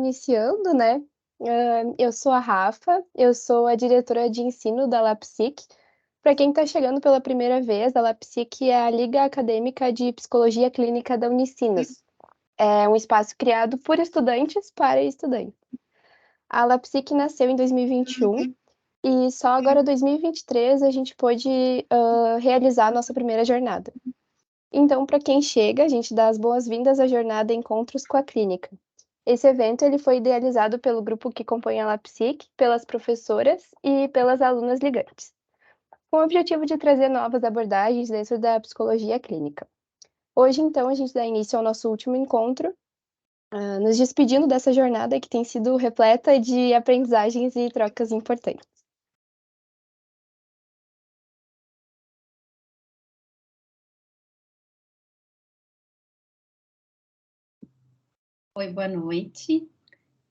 Iniciando, né? Eu sou a Rafa, eu sou a diretora de ensino da LabPsic. Para quem está chegando pela primeira vez, a LabPsic é a Liga Acadêmica de Psicologia Clínica da Unicinos. É um espaço criado por estudantes para estudantes. A LabPsic nasceu em 2021 e só agora, em 2023, a gente pôde realizar a nossa primeira jornada. Então, para quem chega, a gente dá as boas-vindas à jornada Encontros com a Clínica. Esse evento ele foi idealizado pelo grupo que compõe a LabPsic, pelas professoras e pelas alunas ligantes, com o objetivo de trazer novas abordagens dentro da psicologia clínica. Hoje, então, a gente dá início ao nosso último encontro, nos despedindo dessa jornada que tem sido repleta de aprendizagens e trocas importantes. Oi, boa noite.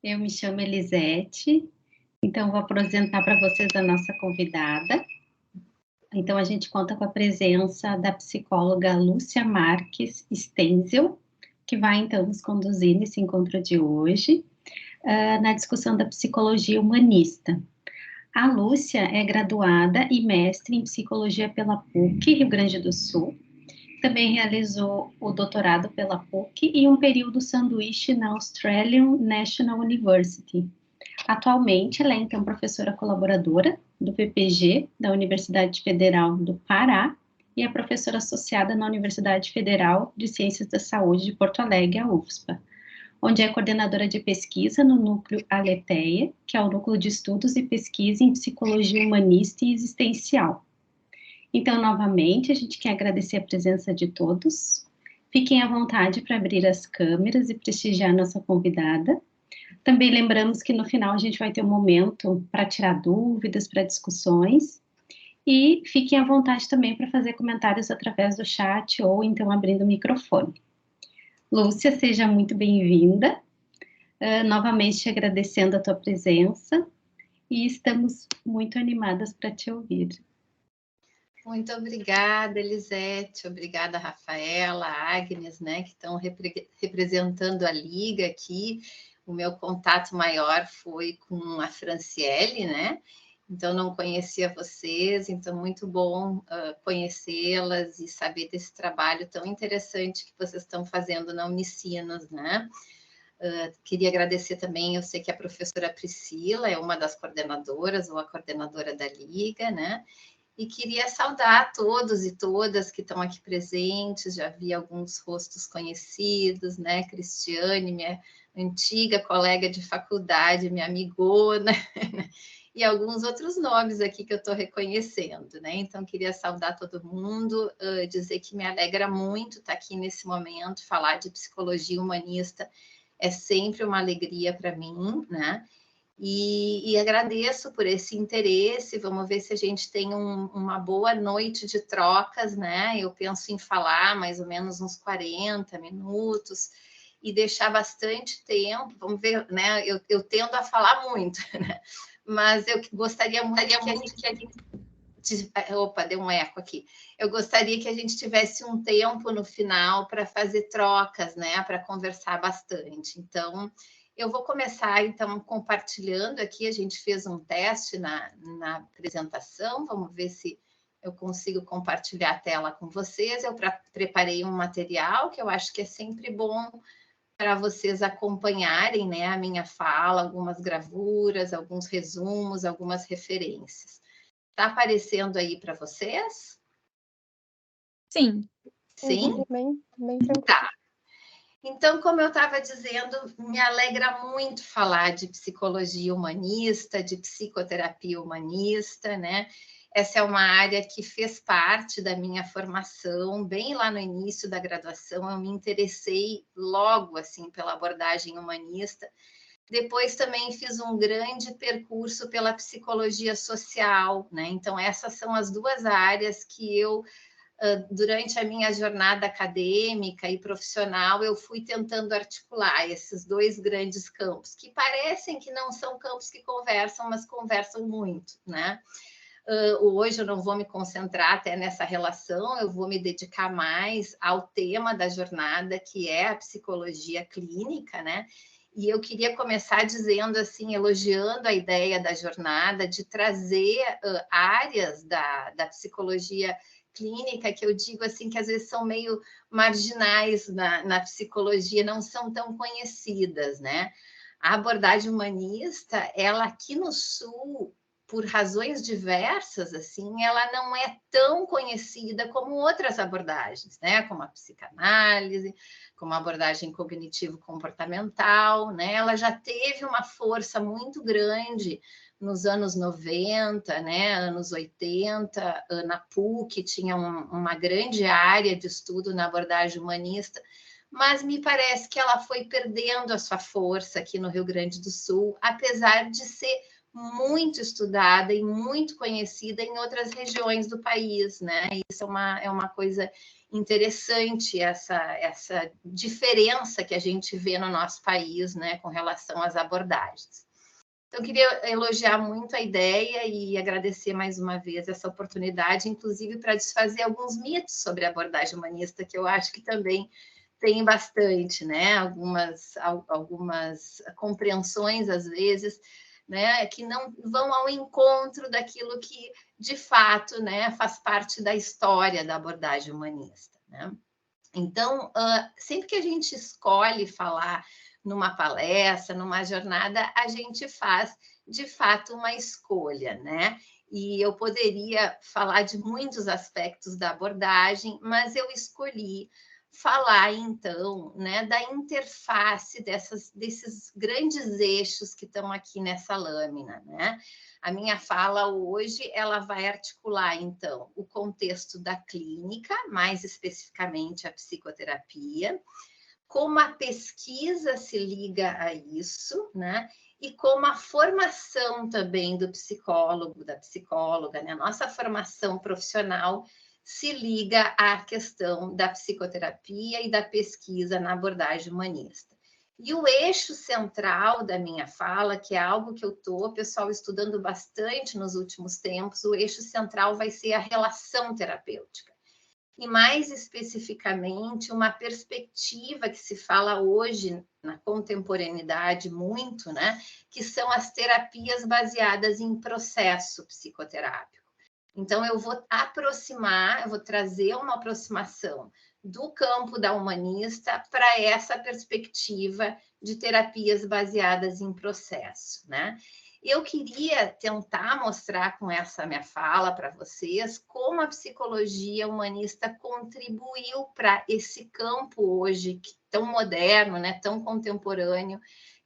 Eu me chamo Elisete, então vou apresentar para vocês a nossa convidada. Então, a gente conta com a presença da psicóloga Lúcia Marques Stenzel, que vai, então, nos conduzir nesse encontro de hoje, na discussão da psicologia humanista. A Lúcia é graduada e mestre em psicologia pela PUC, Rio Grande do Sul. Também realizou o doutorado pela PUC e um período sanduíche na Australian National University. Atualmente, ela é, então, professora colaboradora do PPG, da Universidade Federal do Pará, e é professora associada na Universidade Federal de Ciências da Saúde de Porto Alegre, a UFSPA, onde é coordenadora de pesquisa no Núcleo Aletheia, que é o Núcleo de Estudos e Pesquisa em Psicologia Humanista e Existencial. Então, novamente, a gente quer agradecer a presença de todos. Fiquem à vontade para abrir as câmeras e prestigiar a nossa convidada. Também lembramos que no final a gente vai ter um momento para tirar dúvidas, para discussões. E fiquem à vontade também para fazer comentários através do chat ou então abrindo o microfone. Lúcia, seja muito bem-vinda. Novamente te agradecendo a tua presença e estamos muito animadas para te ouvir. Muito obrigada, Elisete, obrigada, Rafaela, Agnes, né, que estão representando a Liga aqui. O meu contato maior foi com a Franciele, né, então não conhecia vocês, então muito bom conhecê-las e saber desse trabalho tão interessante que vocês estão fazendo na Unicinos, né. Queria agradecer também, eu sei que a professora Priscila é uma das coordenadoras, ou a coordenadora da Liga, né, e queria saudar todos e todas que estão aqui presentes, já vi alguns rostos conhecidos, né? Cristiane, minha antiga colega de faculdade, minha amigona, e alguns outros nomes aqui que eu estou reconhecendo, né? Então, queria saudar todo mundo, dizer que me alegra muito estar aqui nesse momento, falar de psicologia humanista é sempre uma alegria para mim, né? E agradeço por esse interesse. Vamos ver se a gente tem uma boa noite de trocas, né? Eu penso em falar mais ou menos uns 40 minutos e deixar bastante tempo. Vamos ver, né? Eu tendo a falar muito, né? Mas eu gostaria muito que a gente... Opa, deu um eco aqui. Eu gostaria que a gente tivesse um tempo no final para fazer trocas, né? Para conversar bastante. Então, eu vou começar, então, compartilhando aqui. A gente fez um teste na apresentação. Vamos ver se eu consigo compartilhar a tela com vocês. Eu preparei um material que eu acho que é sempre bom para vocês acompanharem, né, a minha fala, algumas gravuras, alguns resumos, algumas referências. Está aparecendo aí para vocês? Sim. Sim? Bem tranquilo. Tá. Então, como eu estava dizendo, me alegra muito falar de psicologia humanista, de psicoterapia humanista, né? Essa é uma área que fez parte da minha formação, bem lá no início da graduação, eu me interessei logo, assim, pela abordagem humanista. Depois também fiz um grande percurso pela psicologia social, né? Então, essas são as duas áreas que eu durante a minha jornada acadêmica e profissional, eu fui tentando articular esses dois grandes campos, que parecem que não são campos que conversam, mas conversam muito, né? Hoje eu não vou me concentrar até nessa relação, eu vou me dedicar mais ao tema da jornada, que é a psicologia clínica, né? E eu queria começar dizendo assim, elogiando a ideia da jornada de trazer áreas da psicologia clínica, que eu digo assim, que às vezes são meio marginais na psicologia, não são tão conhecidas, né? A abordagem humanista, ela aqui no Sul, por razões diversas, assim, ela não é tão conhecida como outras abordagens, né? Como a psicanálise, como a abordagem cognitivo-comportamental, né? Ela já teve uma força muito grande nos anos 90, né? Anos 80, na PUC tinha uma grande área de estudo na abordagem humanista, mas me parece que ela foi perdendo a sua força aqui no Rio Grande do Sul, apesar de ser muito estudada e muito conhecida em outras regiões do país, né? Isso é uma coisa interessante, essa diferença que a gente vê no nosso país, né, com relação às abordagens. Então, eu queria elogiar muito a ideia e agradecer mais uma vez essa oportunidade, inclusive para desfazer alguns mitos sobre a abordagem humanista, que eu acho que também tem bastante, né? Algumas compreensões, às vezes, né, que não vão ao encontro daquilo que, de fato, né, faz parte da história da abordagem humanista, né? Então, sempre que a gente escolhe falar numa palestra, numa jornada, a gente faz, de fato, uma escolha, né? E eu poderia falar de muitos aspectos da abordagem, mas eu escolhi falar, então, né, da interface desses grandes eixos que estão aqui nessa lâmina, né? A minha fala hoje, ela vai articular, então, o contexto da clínica, mais especificamente a psicoterapia, como a pesquisa se liga a isso, né? E como a formação também do psicólogo, da psicóloga, né? A nossa formação profissional se liga à questão da psicoterapia e da pesquisa na abordagem humanista. E o eixo central da minha fala, que é algo que eu estou, pessoal, estudando bastante nos últimos tempos, o eixo central vai ser a relação terapêutica. E mais especificamente, uma perspectiva que se fala hoje na contemporaneidade muito, né? Que são as terapias baseadas em processo psicoterápico. Então, eu vou trazer uma aproximação do campo da humanista para essa perspectiva de terapias baseadas em processo, né? Eu queria tentar mostrar com essa minha fala para vocês como a psicologia humanista contribuiu para esse campo hoje tão moderno, né, tão contemporâneo,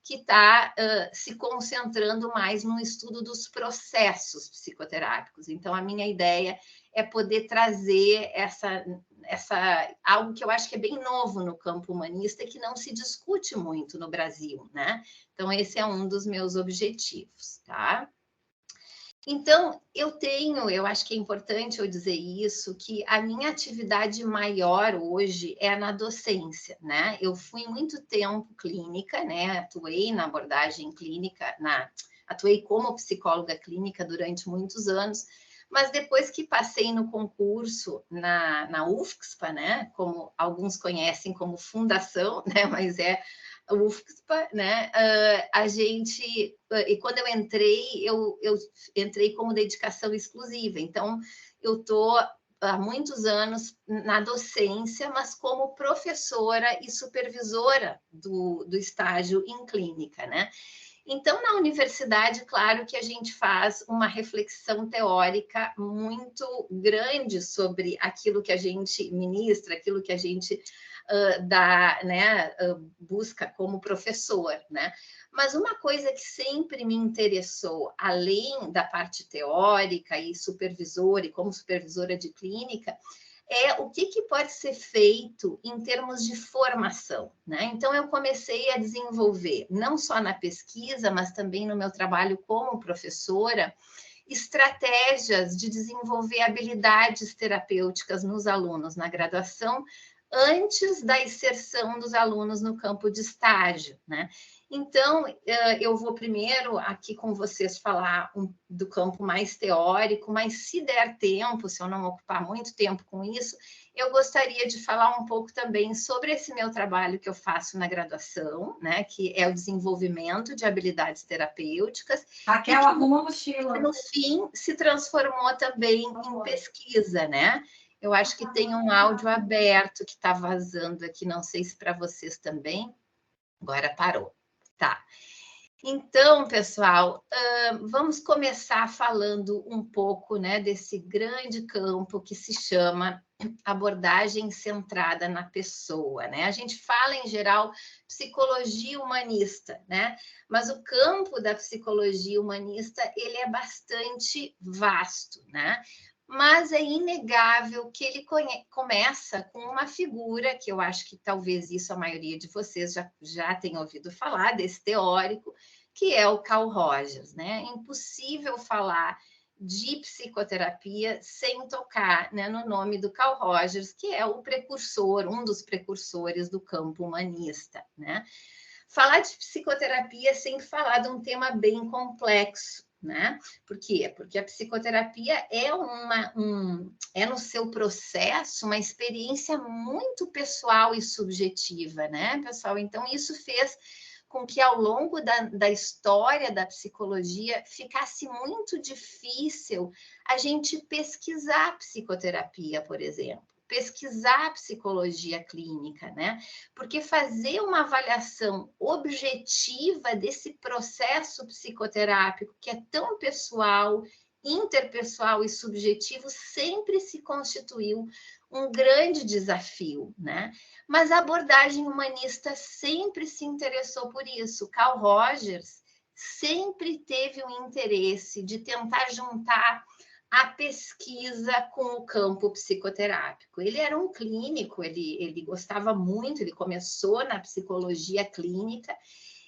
que está se concentrando mais no estudo dos processos psicoterápicos. Então, a minha ideia é poder trazer algo que eu acho que é bem novo no campo humanista e que não se discute muito no Brasil, né? Então, esse é um dos meus objetivos, tá? Então, eu acho que é importante eu dizer isso, que a minha atividade maior hoje é na docência, né? Eu fui muito tempo clínica, né? Atuei na abordagem clínica, atuei como psicóloga clínica durante muitos anos, mas depois que passei no concurso na UFSPA, né? Como alguns conhecem como fundação, né? Mas é UFSPA, né? E quando eu entrei como dedicação exclusiva. Então, eu estou há muitos anos na docência, mas como professora e supervisora do estágio em clínica, né? Então, na universidade, claro que a gente faz uma reflexão teórica muito grande sobre aquilo que a gente ministra, aquilo que a gente busca como professor, né? Mas uma coisa que sempre me interessou, além da parte teórica e supervisora, e como supervisora de clínica, é o que pode ser feito em termos de formação, né? Então, eu comecei a desenvolver, não só na pesquisa, mas também no meu trabalho como professora, estratégias de desenvolver habilidades terapêuticas nos alunos na graduação, antes da inserção dos alunos no campo de estágio, né? Então, eu vou primeiro aqui com vocês falar do campo mais teórico, mas se der tempo, se eu não ocupar muito tempo com isso, eu gostaria de falar um pouco também sobre esse meu trabalho que eu faço na graduação, né, que é o desenvolvimento de habilidades terapêuticas. Raquel, arruma a mochila. No fim, se transformou também em pesquisa, né? Eu acho que tem um áudio aberto que está vazando aqui, não sei se para vocês também. Agora parou. Tá. Então, pessoal, vamos começar falando um pouco, né, desse grande campo que se chama abordagem centrada na pessoa, né? A gente fala, em geral, psicologia humanista, né? Mas o campo da psicologia humanista, ele é bastante vasto, né? Mas é inegável que ele começa com uma figura, que eu acho que talvez isso a maioria de vocês já tenha ouvido falar, desse teórico, que é o Carl Rogers, né? É impossível falar de psicoterapia sem tocar, né, no nome do Carl Rogers, que é o precursor, um dos precursores do campo humanista, né? Falar de psicoterapia sem falar de um tema bem complexo, né? Por quê? Porque a psicoterapia é no seu processo uma experiência muito pessoal e subjetiva, né, pessoal? Então, isso fez com que ao longo da história da psicologia ficasse muito difícil a gente pesquisar psicoterapia, por exemplo, pesquisar psicologia clínica, né? Porque fazer uma avaliação objetiva desse processo psicoterápico, que é tão pessoal, interpessoal e subjetivo, sempre se constituiu um grande desafio, né? Mas a abordagem humanista sempre se interessou por isso. Carl Rogers sempre teve um interesse de tentar juntar a pesquisa com o campo psicoterápico. Ele era um clínico, ele gostava muito, ele começou na psicologia clínica,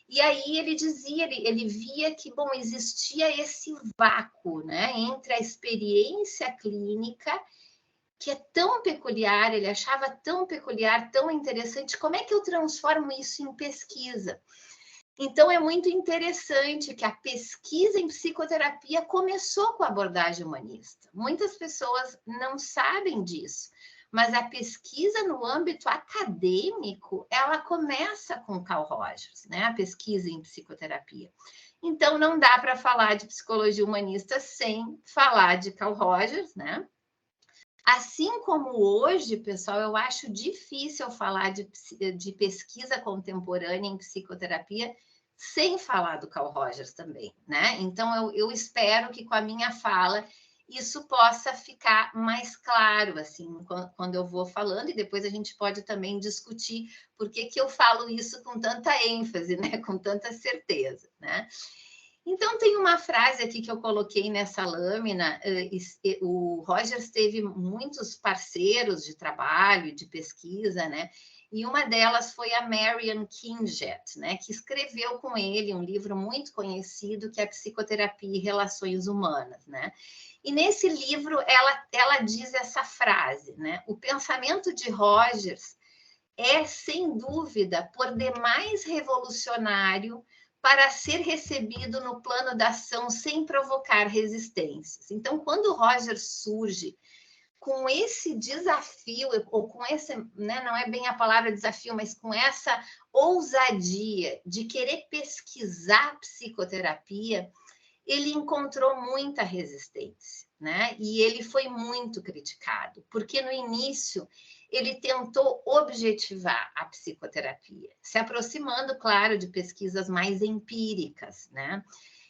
e aí ele dizia, ele via que, bom, existia esse vácuo, né, entre a experiência clínica, que é tão peculiar, ele achava tão peculiar, tão interessante, como é que eu transformo isso em pesquisa? Então, é muito interessante que a pesquisa em psicoterapia começou com a abordagem humanista. Muitas pessoas não sabem disso, mas a pesquisa no âmbito acadêmico, ela começa com Carl Rogers, né? A pesquisa em psicoterapia. Então, não dá para falar de psicologia humanista sem falar de Carl Rogers, né? Assim como hoje, pessoal, eu acho difícil falar de pesquisa contemporânea em psicoterapia sem falar do Carl Rogers também, né? Então, eu espero que com a minha fala isso possa ficar mais claro, assim, quando eu vou falando, e depois a gente pode também discutir por que eu falo isso com tanta ênfase, né? Com tanta certeza, né? Então, tem uma frase aqui que eu coloquei nessa lâmina. O Rogers teve muitos parceiros de trabalho, de pesquisa, né? E uma delas foi a Marian Kinget, né? Que escreveu com ele um livro muito conhecido, que é Psicoterapia e Relações Humanas, né? E nesse livro, ela diz essa frase, né? O pensamento de Rogers é, sem dúvida, por demais revolucionário para ser recebido no plano da ação sem provocar resistências. Então, quando o Rogers surge com esse desafio, ou com esse, né, não é bem a palavra desafio, mas com essa ousadia de querer pesquisar psicoterapia, ele encontrou muita resistência, né? E ele foi muito criticado, porque no início ele tentou objetivar a psicoterapia, se aproximando, claro, de pesquisas mais empíricas, né?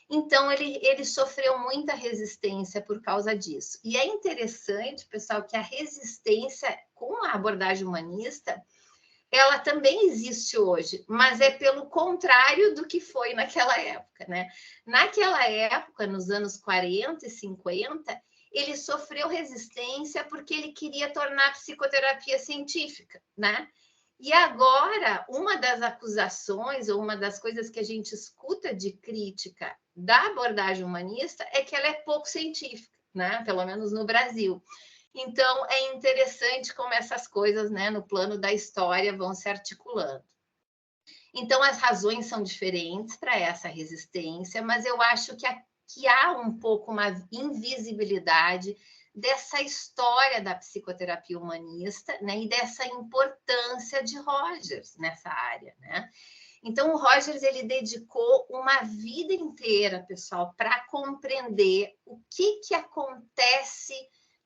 Então, ele sofreu muita resistência por causa disso. E é interessante, pessoal, que a resistência com a abordagem humanista, ela também existe hoje, mas é pelo contrário do que foi naquela época, né? Naquela época, nos anos 40 e 50, ele sofreu resistência porque ele queria tornar a psicoterapia científica, né? E agora, uma das acusações, ou uma das coisas que a gente escuta de crítica da abordagem humanista é que ela é pouco científica, né? Pelo menos no Brasil. Então, é interessante como essas coisas, né, no plano da história vão se articulando. Então, as razões são diferentes para essa resistência, mas eu acho que há um pouco uma invisibilidade dessa história da psicoterapia humanista, né, e dessa importância de Rogers nessa área, né? Então, o Rogers, ele dedicou uma vida inteira, pessoal, para compreender o que acontece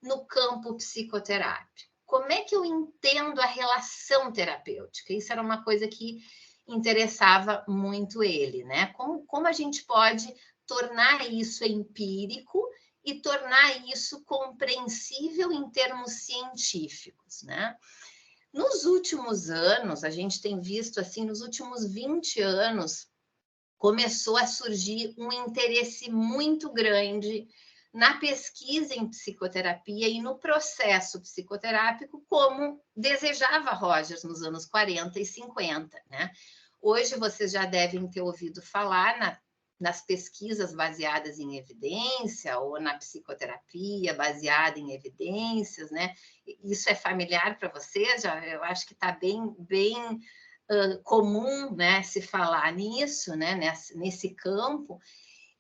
no campo psicoterápico. Como é que eu entendo a relação terapêutica? Isso era uma coisa que interessava muito ele, né? Como a gente pode tornar isso empírico e tornar isso compreensível em termos científicos, né? Nos últimos anos, a gente tem visto, assim, nos últimos 20 anos, começou a surgir um interesse muito grande na pesquisa em psicoterapia e no processo psicoterápico, como desejava Rogers nos anos 40 e 50, né? Hoje vocês já devem ter ouvido falar nas pesquisas baseadas em evidência ou na psicoterapia baseada em evidências, né? Isso é familiar para vocês? Eu acho que está bem comum, né, se falar nisso, né, nesse campo.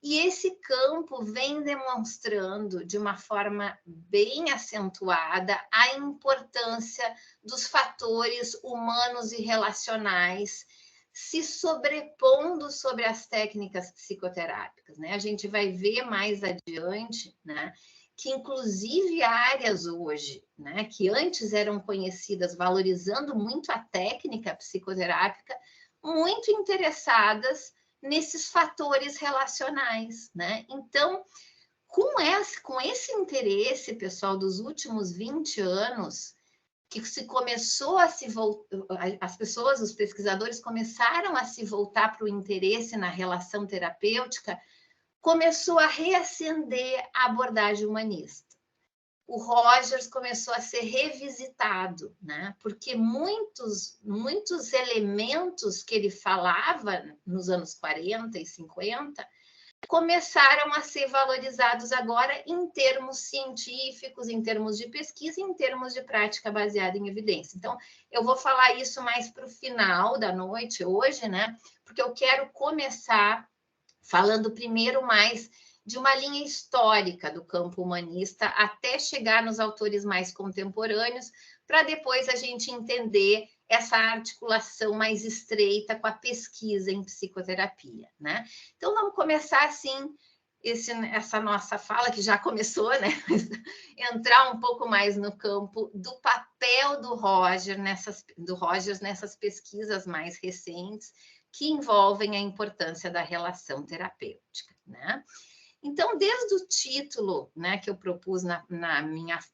E esse campo vem demonstrando de uma forma bem acentuada a importância dos fatores humanos e relacionais se sobrepondo sobre as técnicas psicoterápicas, né? A gente vai ver mais adiante, né, que inclusive áreas hoje, né, que antes eram conhecidas valorizando muito a técnica psicoterápica, muito interessadas nesses fatores relacionais, né? Então, com esse interesse, pessoal, dos últimos 20 anos, que se começou a se voltar, as pessoas, os pesquisadores começaram a se voltar para o interesse na relação terapêutica, começou a reacender a abordagem humanista. O Rogers começou a ser revisitado, né? Porque muitos elementos que ele falava nos anos 40 e 50 começaram a ser valorizados agora em termos científicos, em termos de pesquisa, em termos de prática baseada em evidência. Então, eu vou falar isso mais para o final da noite hoje, né? Porque eu quero começar falando primeiro mais de uma linha histórica do campo humanista até chegar nos autores mais contemporâneos, para depois a gente entender essa articulação mais estreita com a pesquisa em psicoterapia, né? Então, vamos começar assim, essa nossa fala, que já começou, né? Entrar um pouco mais no campo do papel do Rogers nessas pesquisas mais recentes, que envolvem a importância da relação terapêutica, né? Então, desde o título, né, que eu propus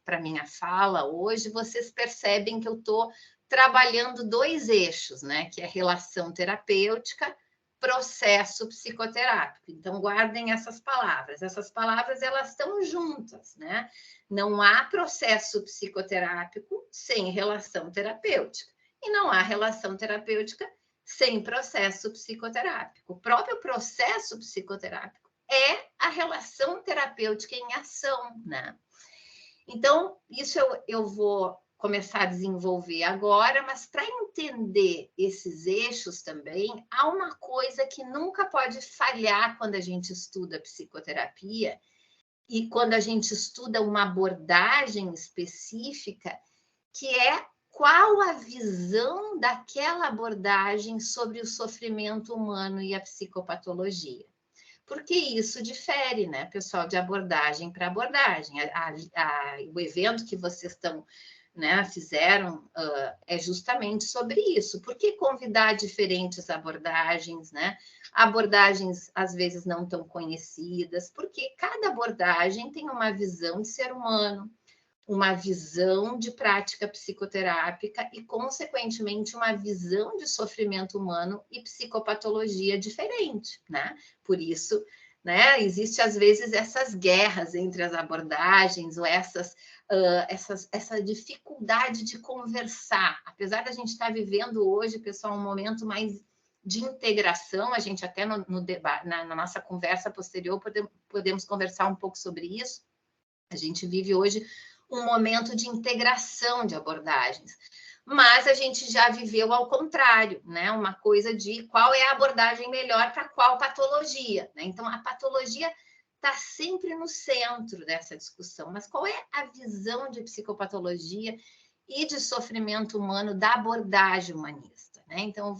para minha fala hoje, vocês percebem que eu estou trabalhando dois eixos, né, que é relação terapêutica, processo psicoterápico. Então, guardem essas palavras. Essas palavras, elas estão juntas, né? Não há processo psicoterápico sem relação terapêutica. E não há relação terapêutica sem processo psicoterápico. O próprio processo psicoterápico é a relação terapêutica em ação, né? Então, isso eu vou começar a desenvolver agora, mas para entender esses eixos também, há uma coisa que nunca pode falhar quando a gente estuda psicoterapia e quando a gente estuda uma abordagem específica, que é qual a visão daquela abordagem sobre o sofrimento humano e a psicopatologia. Porque isso difere, né, pessoal, de abordagem para abordagem. O evento que vocês estão, né, fizeram é justamente sobre isso. Por que convidar diferentes abordagens, né? Abordagens, às vezes, não tão conhecidas, porque cada abordagem tem uma visão de ser humano, uma visão de prática psicoterápica e, consequentemente, uma visão de sofrimento humano e psicopatologia diferente, né? Por isso, né, existe às vezes essas guerras entre as abordagens ou essa dificuldade de conversar. Apesar da gente estar vivendo hoje, pessoal, um momento mais de integração, a gente até no debate, na nossa conversa posterior podemos conversar um pouco sobre isso. A gente vive hoje um momento de integração de abordagens. Mas a gente já viveu ao contrário, né? Uma coisa de qual é a abordagem melhor para qual patologia, né? Então, a patologia está sempre no centro dessa discussão. Mas qual é a visão de psicopatologia e de sofrimento humano da abordagem humanista, né? Então,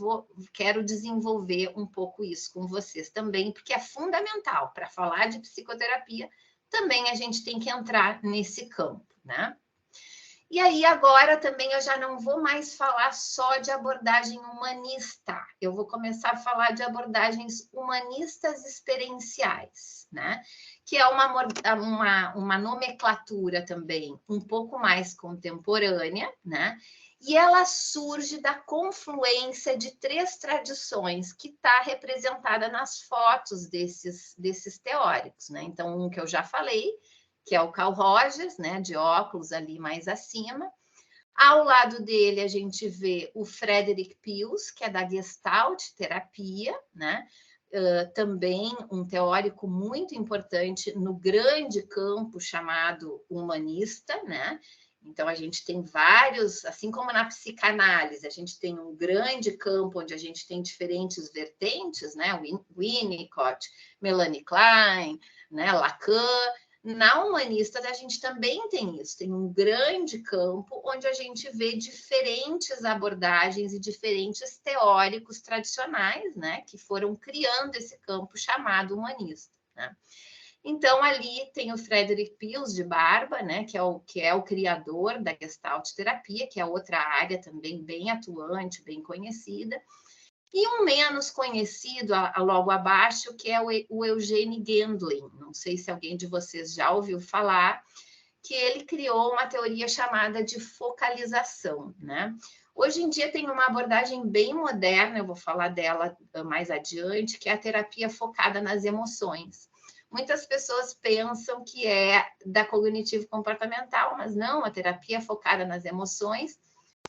quero desenvolver um pouco isso com vocês também, porque é fundamental para falar de psicoterapia. Também a gente tem que entrar nesse campo, né? E aí, agora também eu já não vou mais falar só de abordagem humanista. Eu vou começar a falar de abordagens humanistas experienciais, né? Que é uma nomenclatura também um pouco mais contemporânea, né? E ela surge da confluência de 3 tradições que está representada nas fotos desses teóricos, né? Então, um que eu já falei, que é o Carl Rogers, né, de óculos ali mais acima. Ao lado dele, a gente vê o Frederick Pius, que é da Gestalt terapia, né? Também um teórico muito importante no grande campo chamado humanista, né? Então, a gente tem vários, assim como na psicanálise, a gente tem um grande campo onde a gente tem diferentes vertentes, né? Winnicott, Melanie Klein, né? Lacan. Na humanista, a gente também tem isso, tem um grande campo onde a gente vê diferentes abordagens e diferentes teóricos tradicionais, né, que foram criando esse campo chamado humanista, né? Então, ali tem o Frederick Pius de Barba, né, que é o criador da Gestalt terapia, que é outra área também bem atuante, bem conhecida. E um menos conhecido, logo abaixo, que é o Eugene Gendlin. Não sei se alguém de vocês já ouviu falar, que ele criou uma teoria chamada de focalização, né? Hoje em dia tem uma abordagem bem moderna, eu vou falar dela mais adiante, que é a terapia focada nas emoções. Muitas pessoas pensam que é da cognitivo-comportamental, mas não, a terapia focada nas emoções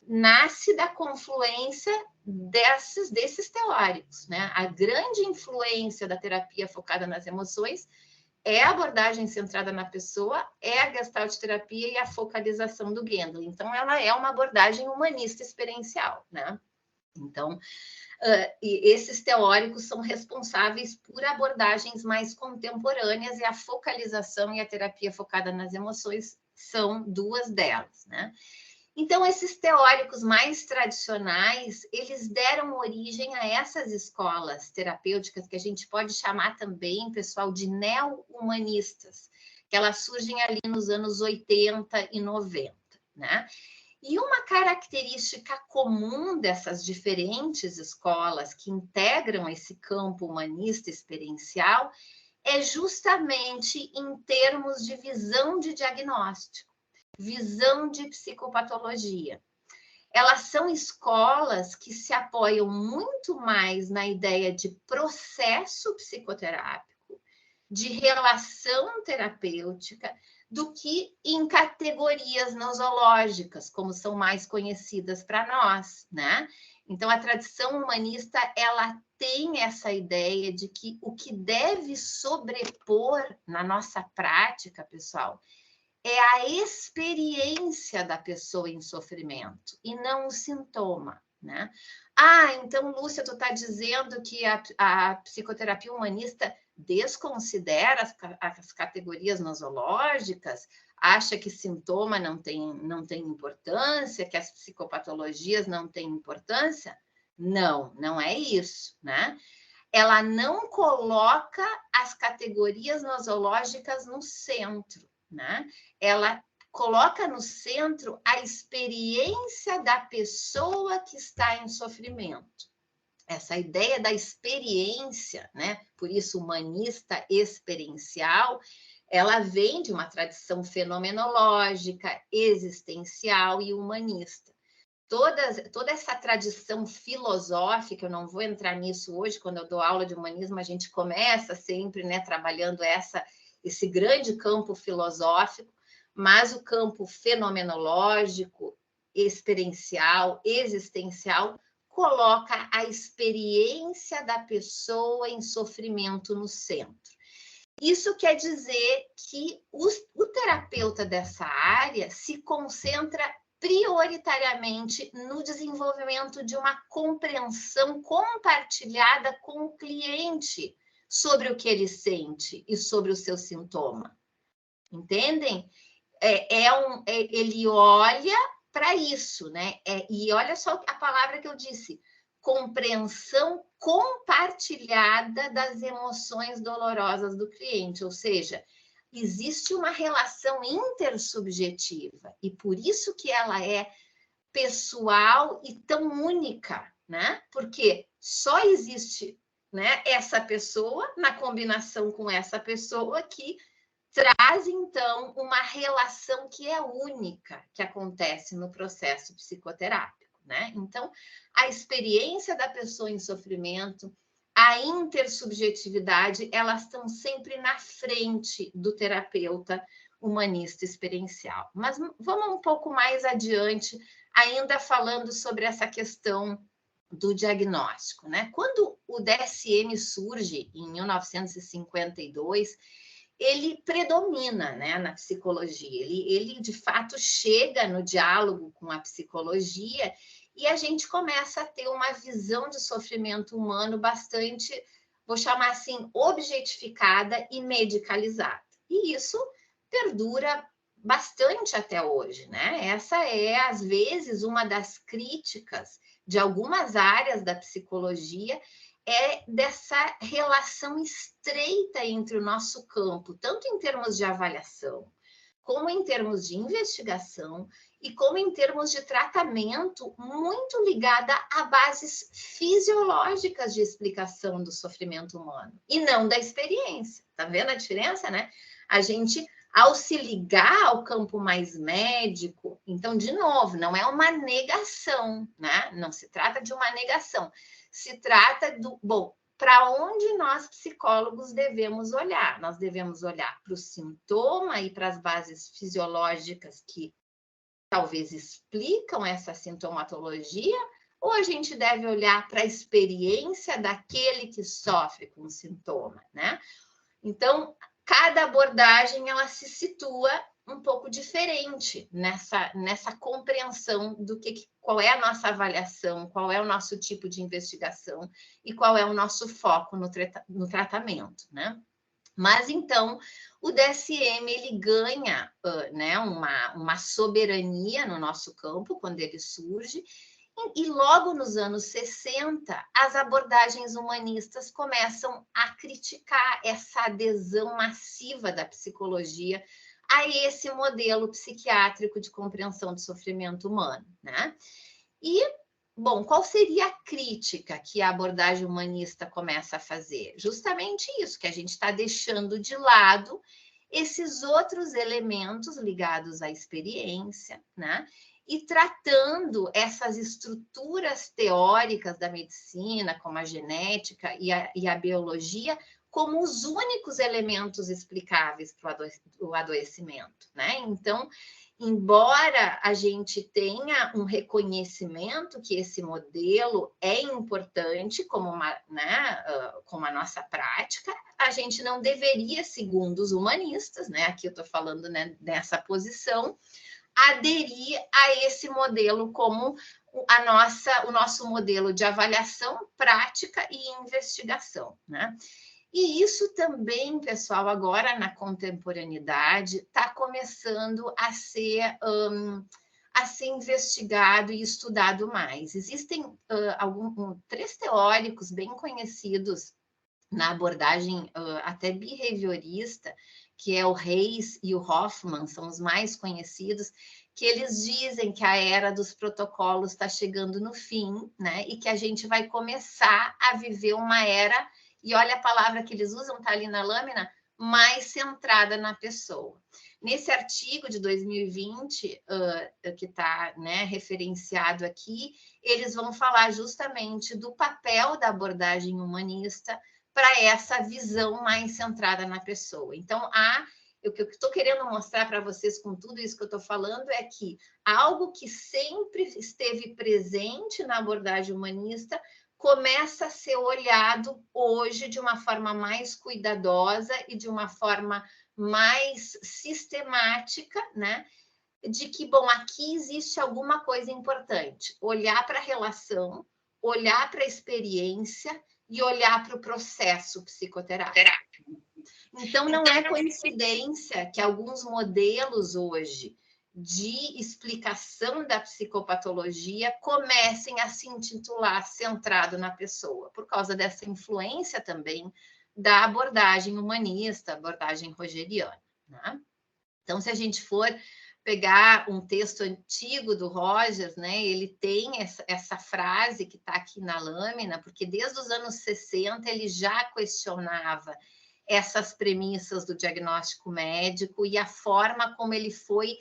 nasce da confluência desses teóricos, né? A grande influência da terapia focada nas emoções é a abordagem centrada na pessoa, é a Gestalt terapia e a focalização do Gendlin. Então, ela é uma abordagem humanista experiencial, né? Então, e esses teóricos são responsáveis por abordagens mais contemporâneas e a focalização e a terapia focada nas emoções são 2 delas, né? Então, esses teóricos mais tradicionais, eles deram origem a essas escolas terapêuticas que a gente pode chamar também, pessoal, de neo-humanistas, que elas surgem ali nos anos 80 e 90, né? E uma característica comum dessas diferentes escolas que integram esse campo humanista experiencial é justamente em termos de visão de diagnóstico, visão de psicopatologia. Elas são escolas que se apoiam muito mais na ideia de processo psicoterápico, de relação terapêutica, do que em categorias nosológicas, como são mais conhecidas para nós, né? Então, a tradição humanista, ela tem essa ideia de que o que deve sobrepor na nossa prática, pessoal, é a experiência da pessoa em sofrimento e não o sintoma, né? Ah, então, Lúcia, tu está dizendo que a psicoterapia humanista desconsidera as categorias nosológicas, acha que sintoma não tem importância, que as psicopatologias não têm importância? Não, não é isso, né? Ela não coloca as categorias nosológicas no centro, né? Ela coloca no centro a experiência da pessoa que está em sofrimento. Essa ideia da experiência, né? Por isso humanista experiencial, ela vem de uma tradição fenomenológica, existencial e humanista. Toda essa tradição filosófica, eu não vou entrar nisso hoje, quando eu dou aula de humanismo, a gente começa sempre, né, trabalhando esse grande campo filosófico, mas o campo fenomenológico, experiencial, existencial, coloca a experiência da pessoa em sofrimento no centro. Isso quer dizer que o terapeuta dessa área se concentra prioritariamente no desenvolvimento de uma compreensão compartilhada com o cliente sobre o que ele sente e sobre o seu sintoma. Entendem? Ele olha para isso, né? E olha só a palavra que eu disse, compreensão compartilhada das emoções dolorosas do cliente, ou seja, existe uma relação intersubjetiva e por isso que ela é pessoal e tão única, né? Porque só existe, né, essa pessoa na combinação com essa pessoa que traz, então, uma relação que é única, que acontece no processo psicoterápico, né? Então, a experiência da pessoa em sofrimento, a intersubjetividade, elas estão sempre na frente do terapeuta humanista experiencial. Mas vamos um pouco mais adiante, ainda falando sobre essa questão do diagnóstico, né? Quando o DSM surge em 1952, ele predomina, né, na psicologia, ele de fato chega no diálogo com a psicologia e a gente começa a ter uma visão de sofrimento humano bastante, vou chamar assim, objetificada e medicalizada. E isso perdura bastante até hoje, né? Essa é, às vezes, uma das críticas de algumas áreas da psicologia, é dessa relação estreita entre o nosso campo, tanto em termos de avaliação, como em termos de investigação e como em termos de tratamento, muito ligada a bases fisiológicas de explicação do sofrimento humano, e não da experiência. Tá vendo a diferença, né? A gente, ao se ligar ao campo mais médico, então, de novo, não é uma negação, né? Não se trata de uma negação. Se trata do, bom, para onde nós psicólogos devemos olhar? Nós devemos olhar para o sintoma e para as bases fisiológicas que talvez explicam essa sintomatologia, ou a gente deve olhar para a experiência daquele que sofre com o sintoma, né? Então, cada abordagem, ela se situa um pouco diferente nessa compreensão do qual é a nossa avaliação, qual é o nosso tipo de investigação e qual é o nosso foco no tratamento, né? Mas, então, o DSM, ele ganha né, uma soberania no nosso campo, quando ele surge, e logo nos anos 60, as abordagens humanistas começam a criticar essa adesão massiva da psicologia a esse modelo psiquiátrico de compreensão do sofrimento humano, né? E, bom, qual seria a crítica que a abordagem humanista começa a fazer? Justamente isso, que a gente está deixando de lado esses outros elementos ligados à experiência, né? E tratando essas estruturas teóricas da medicina, como a genética e a biologia, como os únicos elementos explicáveis para o adoecimento, né? Então, embora a gente tenha um reconhecimento que esse modelo é importante como como a nossa prática, a gente não deveria, segundo os humanistas, né? Aqui eu estou falando, né, dessa posição, aderir a esse modelo como o nosso modelo de avaliação, prática e investigação, né? E isso também, pessoal, agora na contemporaneidade, está começando a ser investigado e estudado mais. Existem 3 teóricos bem conhecidos na abordagem até behaviorista, que é o Reis e o Hoffman, são os mais conhecidos, que eles dizem que a era dos protocolos está chegando no fim, né? E que a gente vai começar a viver uma era, e olha a palavra que eles usam, está ali na lâmina, mais centrada na pessoa. Nesse artigo de 2020, que está, né, referenciado aqui, eles vão falar justamente do papel da abordagem humanista para essa visão mais centrada na pessoa. Então, o que eu estou querendo mostrar para vocês com tudo isso que eu estou falando é que algo que sempre esteve presente na abordagem humanista começa a ser olhado hoje de uma forma mais cuidadosa e de uma forma mais sistemática, né? De que, bom, aqui existe alguma coisa importante. Olhar para a relação, olhar para a experiência e olhar para o processo psicoterápico. Então, não é coincidência que alguns modelos hoje de explicação da psicopatologia comecem a se intitular centrado na pessoa, por causa dessa influência também da abordagem humanista, abordagem rogeriana, né? Então, se a gente for pegar um texto antigo do Rogers, né, ele tem essa frase que está aqui na lâmina, porque desde os anos 60 ele já questionava essas premissas do diagnóstico médico e a forma como ele foi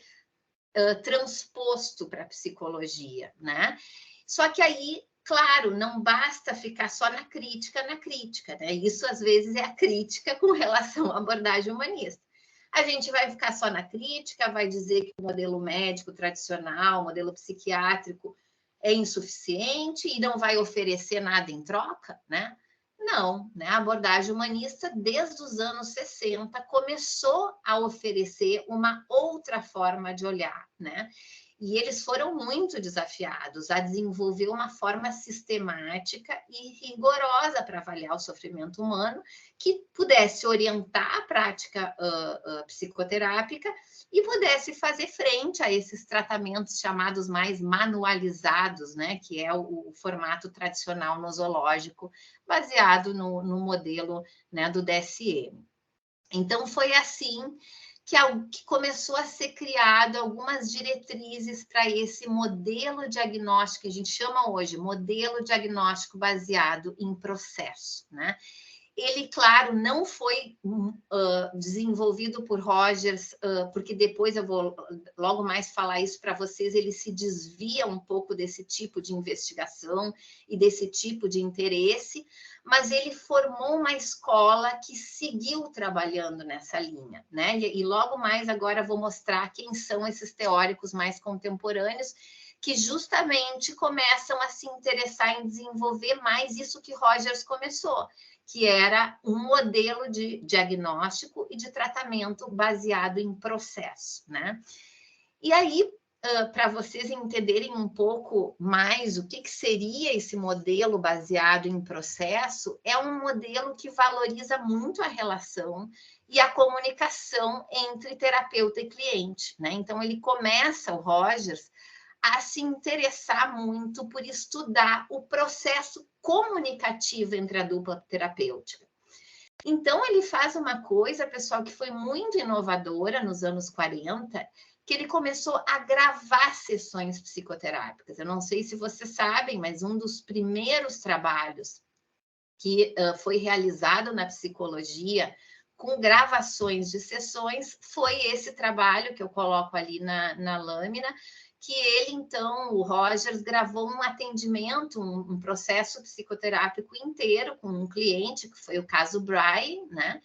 transposto para a psicologia, né? Só que aí, claro, não basta ficar só na crítica, né? Isso, às vezes, é a crítica com relação à abordagem humanista. A gente vai ficar só na crítica, vai dizer que o modelo médico tradicional, o modelo psiquiátrico é insuficiente e não vai oferecer nada em troca, né? Não, né? A abordagem humanista, desde os anos 60, começou a oferecer uma outra forma de olhar, né? E eles foram muito desafiados a desenvolver uma forma sistemática e rigorosa para avaliar o sofrimento humano, que pudesse orientar a prática psicoterápica e pudesse fazer frente a esses tratamentos chamados mais manualizados, né? Que é o formato tradicional nosológico, baseado no modelo, né, do DSM. Então, foi assim que começou a ser criado algumas diretrizes para esse modelo diagnóstico, que a gente chama hoje modelo diagnóstico baseado em processo, né? Ele, claro, não foi desenvolvido por Rogers, porque depois eu vou logo mais falar isso para vocês, ele se desvia um pouco desse tipo de investigação e desse tipo de interesse, mas ele formou uma escola que seguiu trabalhando nessa linha, né? E logo mais agora vou mostrar quem são esses teóricos mais contemporâneos que justamente começam a se interessar em desenvolver mais isso que Rogers começou, que era um modelo de diagnóstico e de tratamento baseado em processo, né? E aí, para vocês entenderem um pouco mais o que seria esse modelo baseado em processo, é um modelo que valoriza muito a relação e a comunicação entre terapeuta e cliente, né? Então, ele começa, o Rogers, a se interessar muito por estudar o processo comunicativo entre a dupla terapêutica. Então, ele faz uma coisa, pessoal, que foi muito inovadora nos anos 40, que ele começou a gravar sessões psicoterápicas. Eu não sei se vocês sabem, mas um dos primeiros trabalhos que foi realizado na psicologia com gravações de sessões foi esse trabalho que eu coloco ali na lâmina, que ele, então, o Rogers, gravou um atendimento, um processo psicoterápico inteiro com um cliente, que foi o caso Brian, né?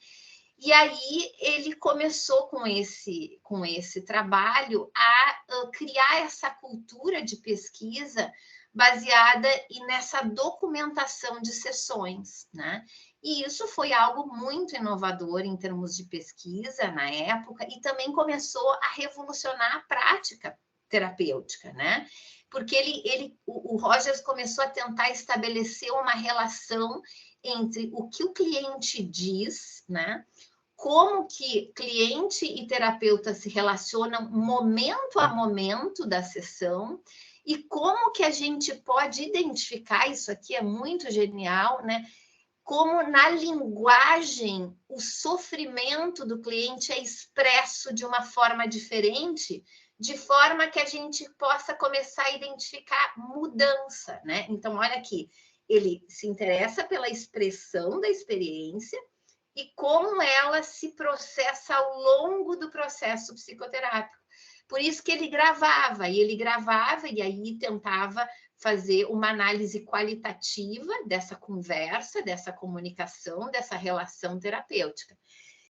E aí ele começou com esse trabalho a criar essa cultura de pesquisa baseada nessa documentação de sessões, né? E isso foi algo muito inovador em termos de pesquisa na época e também começou a revolucionar a prática terapêutica, né? Porque o Rogers começou a tentar estabelecer uma relação entre o que o cliente diz, né? Como que cliente e terapeuta se relacionam momento a momento da sessão e como que a gente pode identificar, isso aqui é muito genial, né? Como na linguagem o sofrimento do cliente é expresso de uma forma diferente, de forma que a gente possa começar a identificar mudança, né? Então, olha aqui, ele se interessa pela expressão da experiência e como ela se processa ao longo do processo psicoterápico. Por isso que ele gravava e aí tentava fazer uma análise qualitativa dessa conversa, dessa comunicação, dessa relação terapêutica.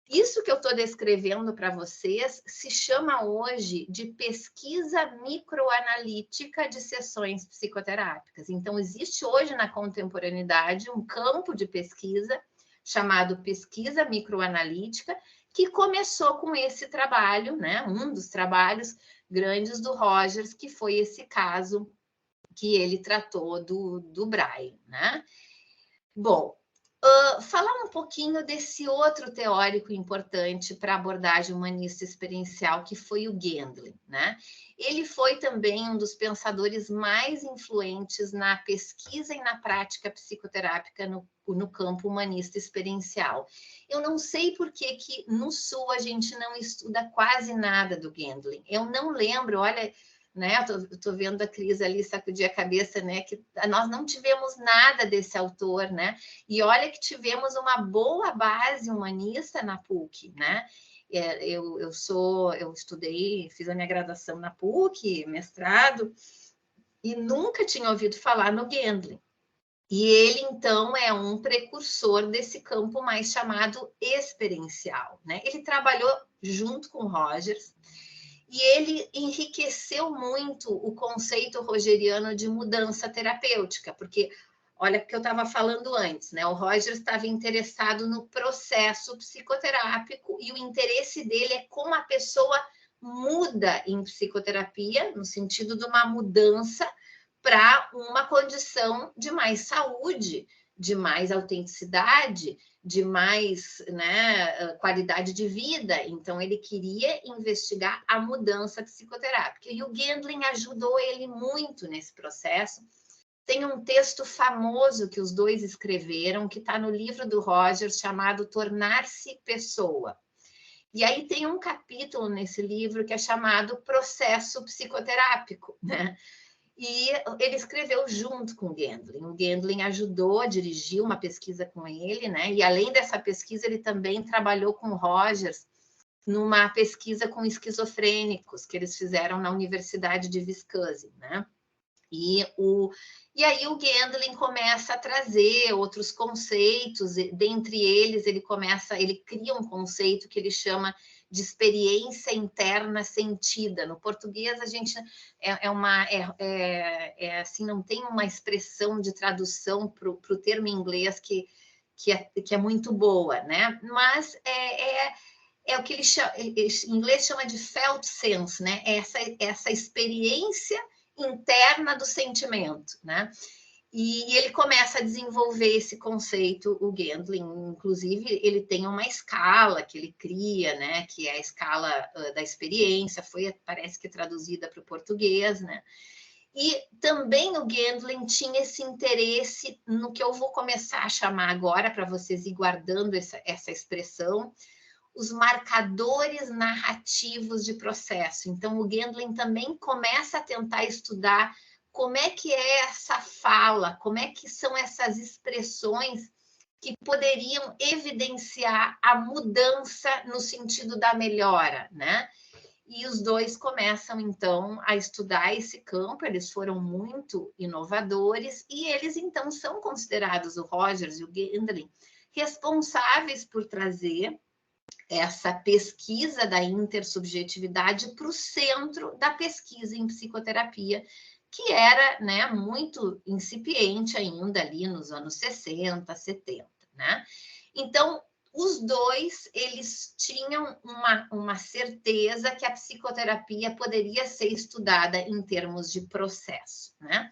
Isso que eu estou descrevendo para vocês se chama hoje de pesquisa microanalítica de sessões psicoterápicas. Então, existe hoje na contemporaneidade um campo de pesquisa chamado pesquisa microanalítica, que começou com esse trabalho, né? Um dos trabalhos grandes do Rogers, que foi esse caso que ele tratou do Brian, né? Bom, falar um pouquinho desse outro teórico importante para a abordagem humanista experiencial, que foi o Gandling, né? Ele foi também um dos pensadores mais influentes na pesquisa e na prática psicoterápica no campo humanista experiencial. Eu não sei por que no Sul a gente não estuda quase nada do Gandling. Eu não lembro, olha, né? Eu tô vendo a Cris ali sacudir a cabeça, né? Que nós não tivemos nada desse autor, né? E olha que tivemos uma boa base humanista na PUC, né? Eu estudei, fiz a minha graduação na PUC, mestrado, e nunca tinha ouvido falar no Gandling. E ele, então, é um precursor desse campo mais chamado experiencial, né? Ele trabalhou junto com Rogers, e ele enriqueceu muito o conceito rogeriano de mudança terapêutica, porque, olha o que eu estava falando antes, né? O Rogers estava interessado no processo psicoterápico e o interesse dele é como a pessoa muda em psicoterapia, no sentido de uma mudança para uma condição de mais saúde, de mais autenticidade, de mais, né, qualidade de vida. Então, ele queria investigar a mudança psicoterápica. E o Gandling ajudou ele muito nesse processo. Tem um texto famoso que os dois escreveram, que está no livro do Rogers, chamado Tornar-se Pessoa. E aí tem um capítulo nesse livro que é chamado Processo Psicoterápico, né? E ele escreveu junto com o Gandling. O Gandling ajudou a dirigir uma pesquisa com ele, né? E além dessa pesquisa, ele também trabalhou com o Rogers numa pesquisa com esquizofrênicos que eles fizeram na Universidade de Wisconsin, né? E aí o Gandling começa a trazer outros conceitos, dentre eles ele cria um conceito que ele chama de experiência interna sentida. No português a gente assim, não tem uma expressão de tradução para o termo em inglês que é muito boa, né? Mas é o que ele chama, em inglês chama de felt sense, né? Essa experiência interna do sentimento, né? E ele começa a desenvolver esse conceito, o Gandling, inclusive, ele tem uma escala que ele cria, né? Que é a escala da experiência, parece que traduzida para o português, né? E também o Gandling tinha esse interesse no que eu vou começar a chamar agora, para vocês ir guardando essa expressão, os marcadores narrativos de processo. Então, o Gandling também começa a tentar estudar como é que é essa fala, como é que são essas expressões que poderiam evidenciar a mudança no sentido da melhora, né? E os dois começam, então, a estudar esse campo, eles foram muito inovadores, e eles, então, são considerados, o Rogers e o Gandling, responsáveis por trazer essa pesquisa da intersubjetividade para o centro da pesquisa em psicoterapia, que era, né, muito incipiente ainda ali nos anos 60, 70, né? Então, os dois, eles tinham uma certeza que a psicoterapia poderia ser estudada em termos de processo, né?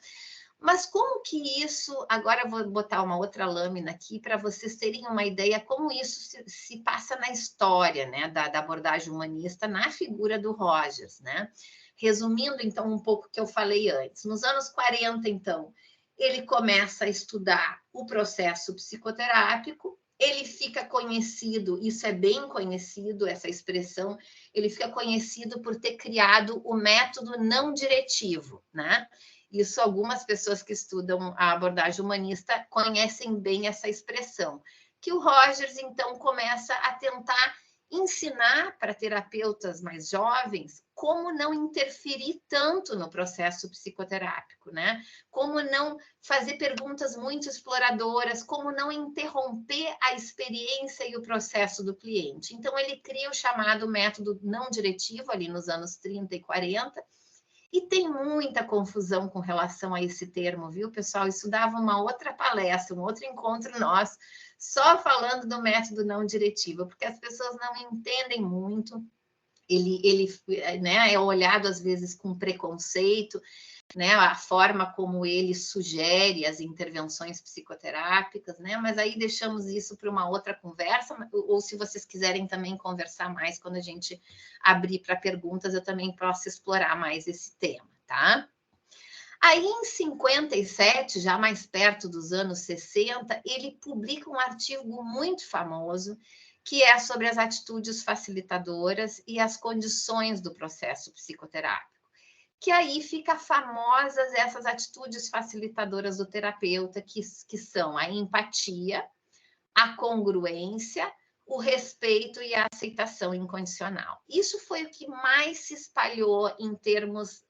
Mas como que isso... Agora eu vou botar uma outra lâmina aqui para vocês terem uma ideia como isso se passa na história, né, da abordagem humanista na figura do Rogers, né? Resumindo, então, um pouco o que eu falei antes. Nos anos 40, então, ele começa a estudar o processo psicoterápico, ele fica conhecido, isso é bem conhecido, essa expressão, ele fica conhecido por ter criado o método não diretivo, né? Isso, algumas pessoas que estudam a abordagem humanista conhecem bem essa expressão, que o Rogers, então, começa a tentar ensinar para terapeutas mais jovens como não interferir tanto no processo psicoterápico, né? Como não fazer perguntas muito exploradoras, como não interromper a experiência e o processo do cliente. Então, ele cria o chamado método não diretivo, ali nos anos 30 e 40, e tem muita confusão com relação a esse termo, viu, pessoal? Isso dava uma outra palestra, um outro encontro nosso, só falando do método não diretivo, porque as pessoas não entendem muito, ele né, é olhado às vezes com preconceito, né, a forma como ele sugere as intervenções psicoterápicas, né, mas aí deixamos isso para uma outra conversa, ou se vocês quiserem também conversar mais quando a gente abrir para perguntas, eu também posso explorar mais esse tema, tá? Aí, em 57, já mais perto dos anos 60, ele publica um artigo muito famoso, que é sobre as atitudes facilitadoras e as condições do processo psicoterápico. Que aí fica famosas essas atitudes facilitadoras do terapeuta, que são a empatia, a congruência, o respeito e a aceitação incondicional. Isso foi o que mais se espalhou em termos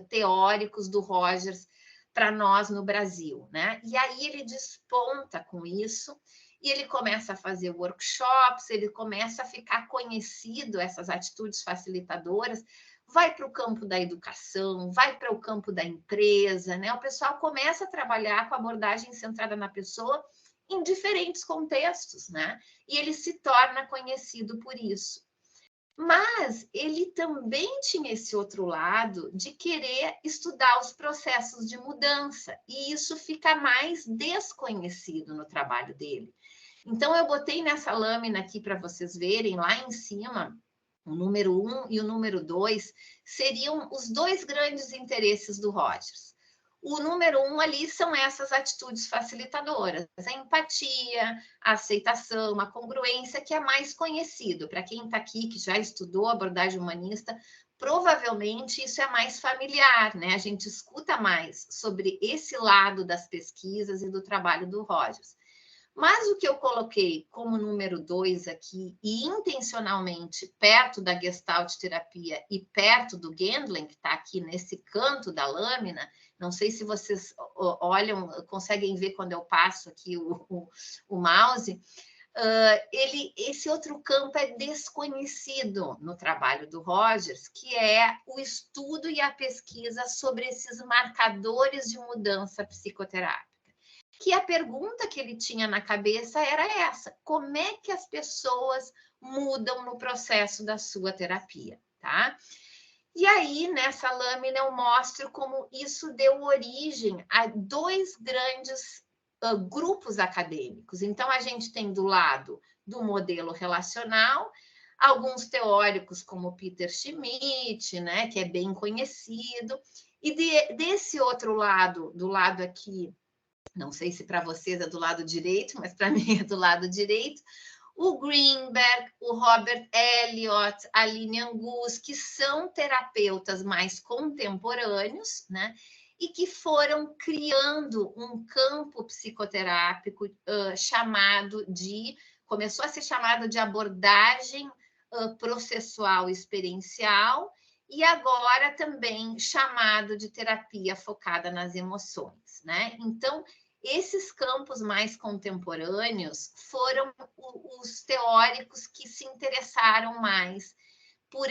teóricos do Rogers para nós no Brasil, né? E aí ele desponta com isso e ele começa a fazer workshops, ele começa a ficar conhecido, essas atitudes facilitadoras, vai para o campo da educação, vai para o campo da empresa, né? O pessoal começa a trabalhar com abordagem centrada na pessoa em diferentes contextos, né? E ele se torna conhecido por isso. Mas ele também tinha esse outro lado de querer estudar os processos de mudança, e isso fica mais desconhecido no trabalho dele. Então, eu botei nessa lâmina aqui para vocês verem, lá em cima, o número 1 e o número 2 seriam os dois grandes interesses do Rogers. O número 1 ali são essas atitudes facilitadoras, a empatia, a aceitação, a congruência, que é mais conhecido. Para quem está aqui, que já estudou abordagem humanista, provavelmente isso é mais familiar, né? A gente escuta mais sobre esse lado das pesquisas e do trabalho do Rogers. Mas o que eu coloquei como número 2 aqui, e intencionalmente perto da Gestalt terapia e perto do Gendlin, que está aqui nesse canto da lâmina, não sei se vocês olham, conseguem ver quando eu passo aqui o mouse, esse outro campo é desconhecido no trabalho do Rogers, que é o estudo e a pesquisa sobre esses marcadores de mudança psicoterápica. Que a pergunta que ele tinha na cabeça era essa: como é que as pessoas mudam no processo da sua terapia, tá? E aí, nessa lâmina, eu mostro como isso deu origem a dois grandes grupos acadêmicos. Então, a gente tem do lado do modelo relacional, alguns teóricos como Peter Schmidt, né, que é bem conhecido, e desse outro lado, do lado aqui, não sei se para vocês é do lado direito, mas para mim é do lado direito, o Greenberg, o Robert Elliott, a Lilian Gus, que são terapeutas mais contemporâneos, né? E que foram criando um campo psicoterápico começou a ser chamado de abordagem processual experiencial, e agora também chamado de terapia focada nas emoções, né? Então, esses campos mais contemporâneos foram os teóricos que se interessaram mais por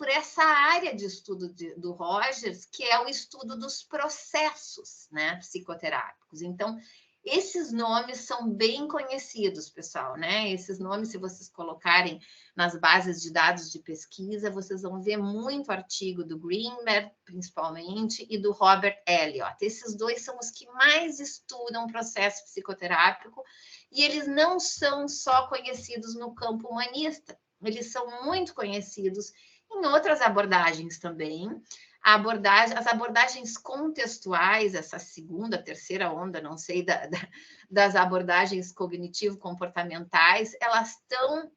essa área de estudo do Rogers, que é o estudo dos processos, né, psicoterápicos. Então, esses nomes são bem conhecidos, pessoal, né? Esses nomes, se vocês colocarem nas bases de dados de pesquisa, vocês vão ver muito artigo do Greenberg, principalmente, e do Robert Elliott. Esses dois são os que mais estudam o processo psicoterápico, e eles não são só conhecidos no campo humanista, eles são muito conhecidos em outras abordagens também. As abordagens contextuais, essa segunda, terceira onda, não sei, das abordagens cognitivo-comportamentais, elas estão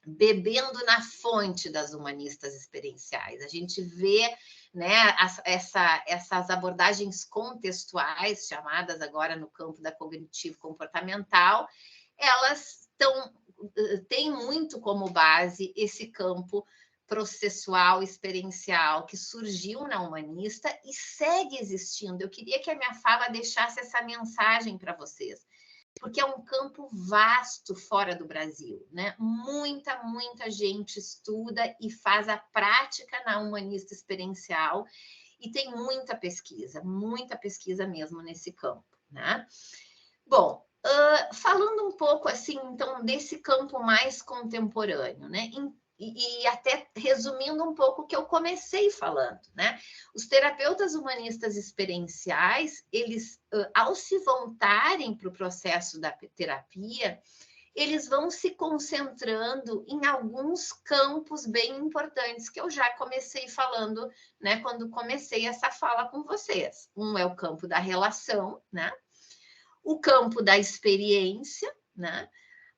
bebendo na fonte das humanistas experienciais. A gente vê, né, essas abordagens contextuais, chamadas agora no campo da cognitivo-comportamental, elas têm muito como base esse campo processual, experiencial, que surgiu na humanista e segue existindo. Eu queria que a minha fala deixasse essa mensagem para vocês, porque é um campo vasto fora do Brasil, né? Muita gente estuda e faz a prática na humanista experiencial, e tem muita pesquisa mesmo nesse campo, né? Bom, falando um pouco assim, então, desse campo mais contemporâneo, né? e até resumindo um pouco o que eu comecei falando, né? Os terapeutas humanistas experienciais, eles, ao se voltarem para o processo da terapia, eles vão se concentrando em alguns campos bem importantes que eu já comecei falando, né, quando comecei essa fala com vocês. Um é o campo da relação, né? O campo da experiência, né?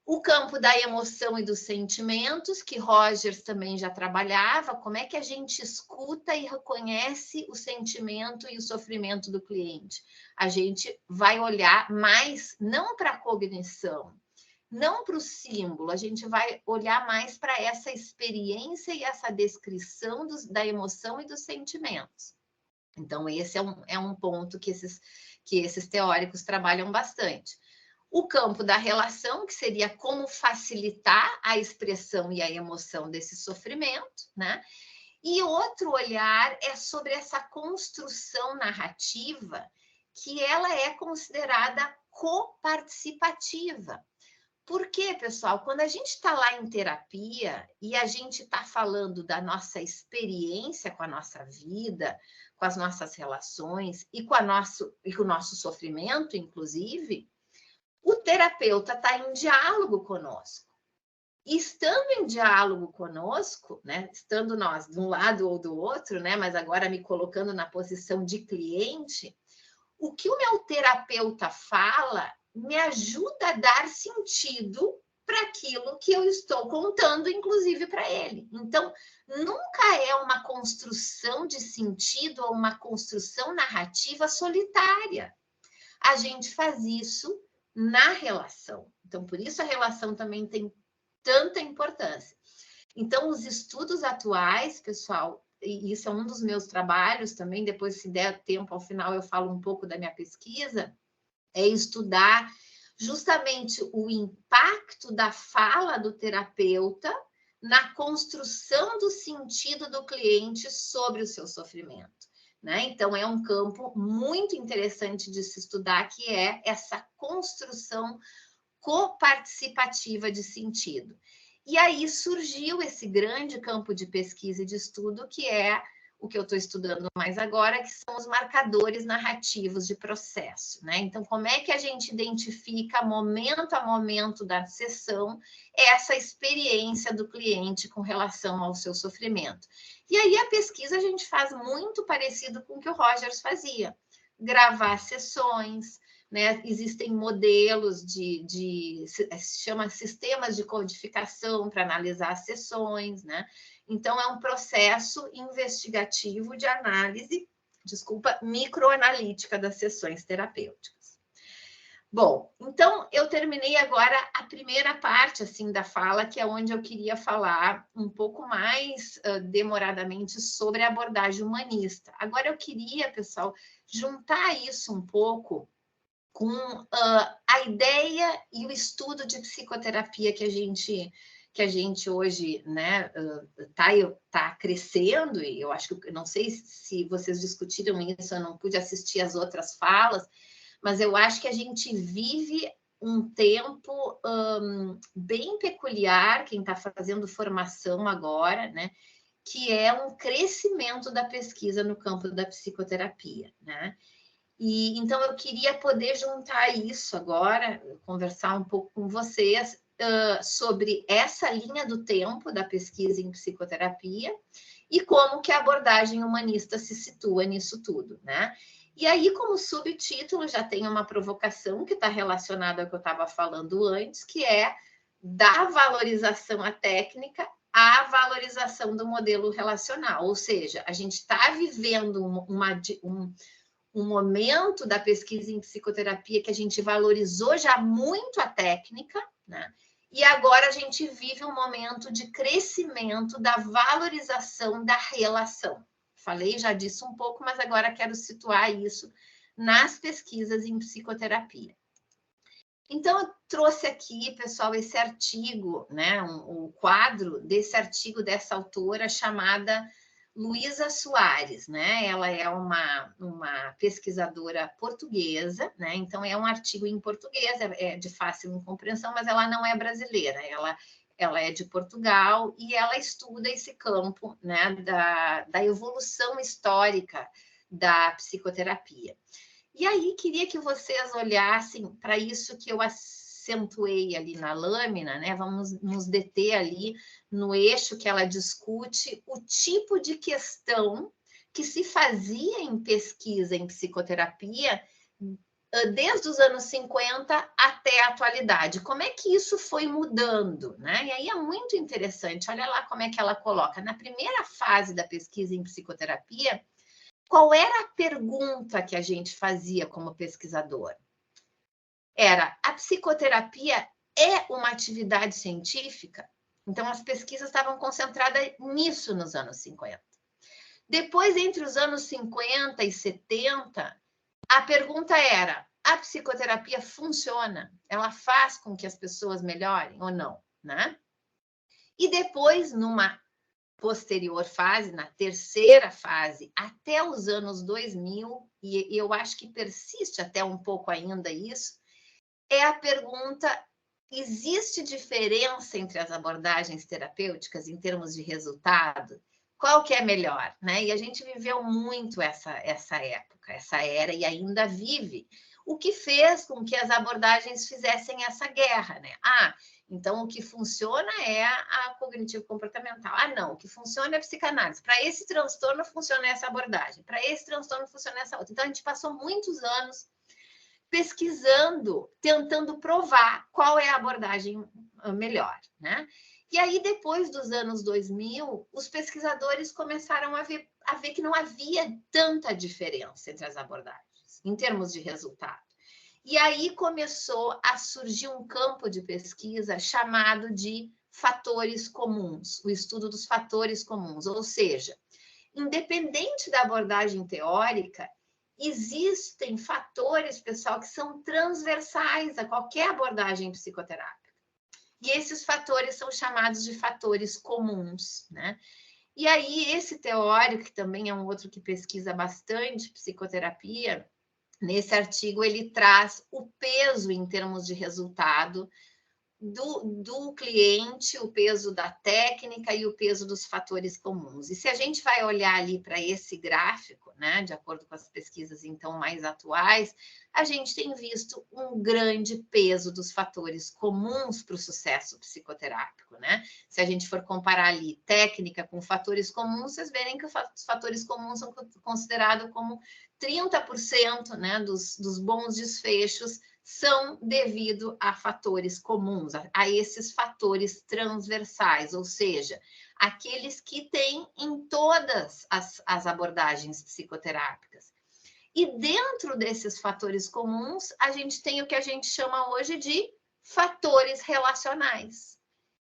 O campo da emoção e dos sentimentos, que Rogers também já trabalhava, como é que a gente escuta e reconhece o sentimento e o sofrimento do cliente. A gente vai olhar mais, não para a cognição, não para o símbolo, a gente vai olhar mais para essa experiência e essa descrição da emoção e dos sentimentos. Então, esse é um ponto que esses teóricos trabalham bastante. O campo da relação, que seria como facilitar a expressão e a emoção desse sofrimento, né? E outro olhar é sobre essa construção narrativa, que ela é considerada coparticipativa. Por quê, pessoal? Quando a gente está lá em terapia e a gente está falando da nossa experiência com a nossa vida, com as nossas relações e com o nosso sofrimento, inclusive, o terapeuta está em diálogo conosco. E estando em diálogo conosco, né, estando nós de um lado ou do outro, né, mas agora me colocando na posição de cliente, o que o meu terapeuta fala me ajuda a dar sentido para aquilo que eu estou contando, inclusive para ele. Então, nunca é uma construção de sentido ou uma construção narrativa solitária. A gente faz isso na relação. Então, por isso a relação também tem tanta importância. Então, os estudos atuais, pessoal, e isso é um dos meus trabalhos também, depois, se der tempo, ao final eu falo um pouco da minha pesquisa, é estudar justamente o impacto da fala do terapeuta na construção do sentido do cliente sobre o seu sofrimento. Né? Então, é um campo muito interessante de se estudar, que é essa construção coparticipativa de sentido. E aí surgiu esse grande campo de pesquisa e de estudo, que é o que eu estou estudando mais agora, que são os marcadores narrativos de processo, né? Então, como é que a gente identifica, momento a momento da sessão, essa experiência do cliente com relação ao seu sofrimento? E aí a pesquisa a gente faz muito parecido com o que o Rogers fazia, gravar sessões, né? Existem modelos se chama sistemas de codificação para analisar as sessões, né? Então, é um processo investigativo de análise, microanalítica das sessões terapêuticas. Bom, então, eu terminei agora a primeira parte, assim, da fala, que é onde eu queria falar um pouco mais demoradamente sobre a abordagem humanista. Agora, eu queria, pessoal, juntar isso um pouco com a ideia e o estudo de psicoterapia que a gente hoje, né, tá crescendo, e eu acho que, não sei se vocês discutiram isso, eu não pude assistir as outras falas, mas eu acho que a gente vive um tempo bem peculiar, quem está fazendo formação agora, né, que é um crescimento da pesquisa no campo da psicoterapia, né? E então eu queria poder juntar isso agora, conversar um pouco com vocês sobre essa linha do tempo da pesquisa em psicoterapia e como que a abordagem humanista se situa nisso tudo, né? E aí, como subtítulo, já tem uma provocação que está relacionada ao que eu estava falando antes, que é da valorização à técnica à valorização do modelo relacional. Ou seja, a gente está vivendo um momento da pesquisa em psicoterapia que a gente valorizou já muito a técnica, né? E agora a gente vive um momento de crescimento da valorização da relação. Falei já disso um pouco, mas agora quero situar isso nas pesquisas em psicoterapia. Então, eu trouxe aqui, pessoal, esse artigo, né? Um quadro desse artigo dessa autora chamada Luísa Soares, né? Ela é uma pesquisadora portuguesa, né? Então, é um artigo em português, é de fácil compreensão, mas ela não é brasileira, ela ela é de Portugal e ela estuda esse campo, né, da evolução histórica da psicoterapia. E aí, queria que vocês olhassem para isso que eu acentuei ali na lâmina, né? Vamos nos deter ali no eixo que ela discute o tipo de questão que se fazia em pesquisa em psicoterapia desde os anos 50 até a atualidade. Como é que isso foi mudando, né? E aí é muito interessante. Olha lá como é que ela coloca. Na primeira fase da pesquisa em psicoterapia, qual era a pergunta que a gente fazia como pesquisador? Era: a psicoterapia é uma atividade científica? Então, as pesquisas estavam concentradas nisso nos anos 50. Depois, entre os anos 50 e 70, a pergunta era: a psicoterapia funciona? Ela faz com que as pessoas melhorem ou não, né? E depois, numa posterior fase, na terceira fase, até os anos 2000, e eu acho que persiste até um pouco ainda isso, é a pergunta: existe diferença entre as abordagens terapêuticas em termos de resultado? Qual que é melhor, né? E a gente viveu muito essa época, essa era, e ainda vive, o que fez com que as abordagens fizessem essa guerra, né? Então o que funciona é a cognitivo-comportamental. Não, o que funciona é a psicanálise. Para esse transtorno funciona essa abordagem, para esse transtorno funciona essa outra. Então a gente passou muitos anos pesquisando, tentando provar qual é a abordagem melhor, né? E aí, depois dos anos 2000, os pesquisadores começaram a ver que não havia tanta diferença entre as abordagens, em termos de resultado. E aí começou a surgir um campo de pesquisa chamado de fatores comuns, o estudo dos fatores comuns, ou seja, independente da abordagem teórica, existem fatores, pessoal, que são transversais a qualquer abordagem psicoterápica. E esses fatores são chamados de fatores comuns, né? E aí, esse teórico, que também é um outro que pesquisa bastante psicoterapia, nesse artigo ele traz o peso em termos de resultado do cliente, o peso da técnica e o peso dos fatores comuns. E se a gente vai olhar ali para esse gráfico, né, de acordo com as pesquisas então mais atuais, a gente tem visto um grande peso dos fatores comuns para o sucesso psicoterápico, né? Se a gente for comparar ali técnica com fatores comuns, vocês verem que os fatores comuns são considerados como 30%, né, dos bons desfechos são devido a fatores comuns, a esses fatores transversais, ou seja, aqueles que têm em todas as abordagens psicoterápicas. E dentro desses fatores comuns, a gente tem o que a gente chama hoje de fatores relacionais.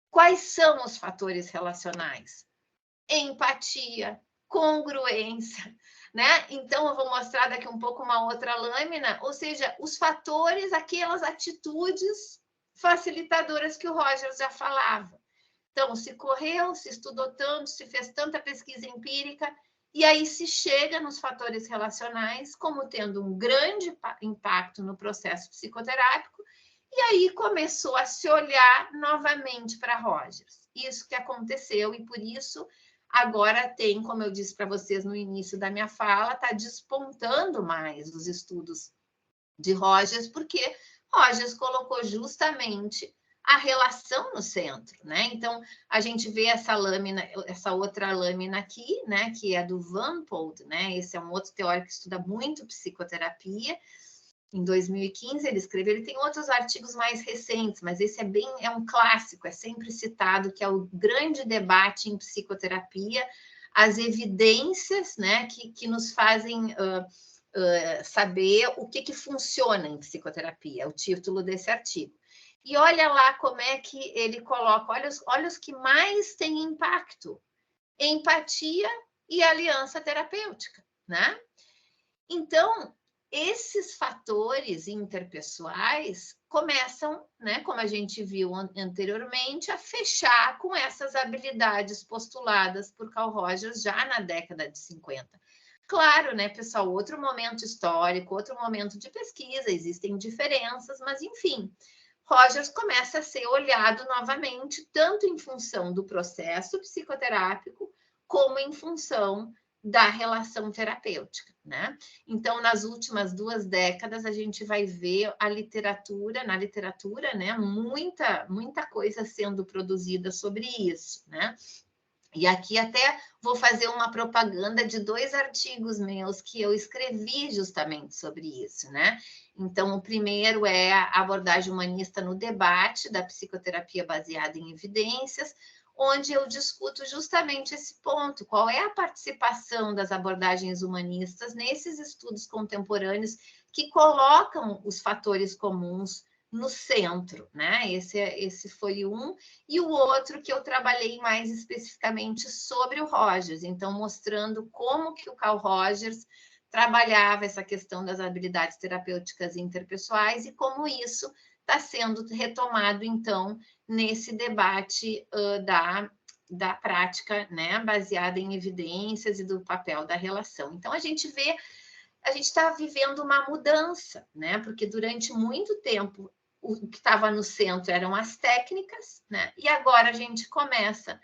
Quais são os fatores relacionais? Empatia, congruência, né? Então, eu vou mostrar daqui um pouco uma outra lâmina, ou seja, os fatores, aquelas atitudes facilitadoras que o Rogers já falava. Então, se correu, se estudou tanto, se fez tanta pesquisa empírica, e aí se chega nos fatores relacionais como tendo um grande impacto no processo psicoterápico, e aí começou a se olhar novamente para Rogers. Isso que aconteceu, e por isso agora tem, como eu disse para vocês no início da minha fala, está despontando mais os estudos de Rogers, porque Rogers colocou justamente a relação no centro, né? Então, a gente vê essa lâmina, essa outra lâmina aqui, né, que é do Van Polt, né? Esse é um outro teórico que estuda muito psicoterapia. Em 2015 ele escreveu, ele tem outros artigos mais recentes, mas esse é um clássico, é sempre citado, que é o grande debate em psicoterapia, as evidências, né, que nos fazem saber o que funciona em psicoterapia, é o título desse artigo. E olha lá como é que ele coloca, olha os que mais têm impacto: empatia e aliança terapêutica, né? Então, esses fatores interpessoais começam, né, como a gente viu anteriormente, a fechar com essas habilidades postuladas por Carl Rogers já na década de 50. Claro, né, pessoal, outro momento histórico, outro momento de pesquisa, existem diferenças, mas enfim, Rogers começa a ser olhado novamente, tanto em função do processo psicoterápico, como em função da relação terapêutica, né? Então, nas últimas 2 décadas, a gente vai ver na literatura, né, muita coisa sendo produzida sobre isso, né? E aqui até vou fazer uma propaganda de 2 artigos meus que eu escrevi justamente sobre isso, né? Então, o primeiro é a abordagem humanista no debate da psicoterapia baseada em evidências, onde eu discuto justamente esse ponto, qual é a participação das abordagens humanistas nesses estudos contemporâneos que colocam os fatores comuns no centro, né? Esse foi um. E o outro que eu trabalhei mais especificamente sobre o Rogers, então mostrando como que o Carl Rogers trabalhava essa questão das habilidades terapêuticas interpessoais e como isso está sendo retomado, então, nesse debate da prática, né, baseada em evidências e do papel da relação. Então, a gente está vivendo uma mudança, né? Porque durante muito tempo o que estava no centro eram as técnicas, né? E agora a gente começa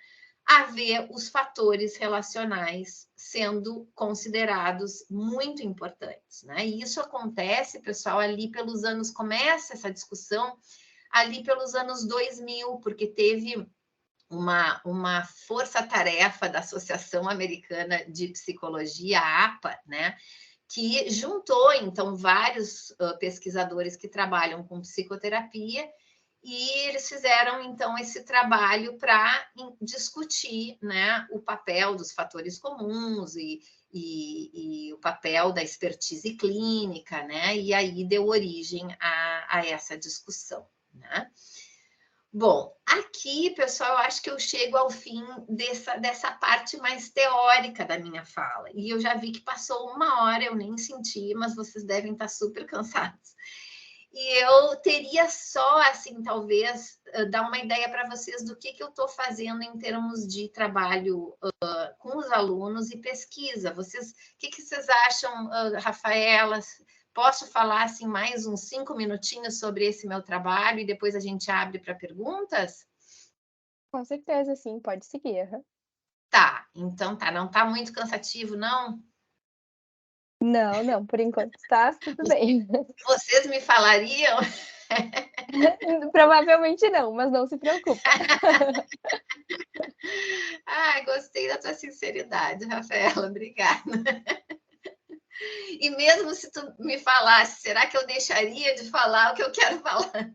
a ver os fatores relacionais sendo considerados muito importantes, né? E isso acontece, pessoal, ali pelos anos, começa essa discussão ali pelos anos 2000, porque teve uma força-tarefa da Associação Americana de Psicologia, a APA, né? Que juntou, então, vários pesquisadores que trabalham com psicoterapia e eles fizeram, então, esse trabalho para discutir, né, o papel dos fatores comuns e o papel da expertise clínica, né? E aí deu origem a essa discussão, né? Bom, aqui, pessoal, eu acho que eu chego ao fim dessa parte mais teórica da minha fala. E eu já vi que passou 1 hora, eu nem senti, mas vocês devem estar super cansados. E eu teria só, assim, talvez, dar uma ideia para vocês do que eu estou fazendo em termos de trabalho com os alunos e pesquisa. O que vocês acham, Rafaela? Posso falar assim mais uns 5 minutinhos sobre esse meu trabalho e depois a gente abre para perguntas? Com certeza, sim, pode seguir. Aham. Tá, então tá. Não tá muito cansativo, não? Não, não, por enquanto está tudo bem. Vocês me falariam? Provavelmente não, mas não se preocupa. Ai, gostei da tua sinceridade, Rafaela, obrigada. E mesmo se tu me falasse, será que eu deixaria de falar o que eu quero falar?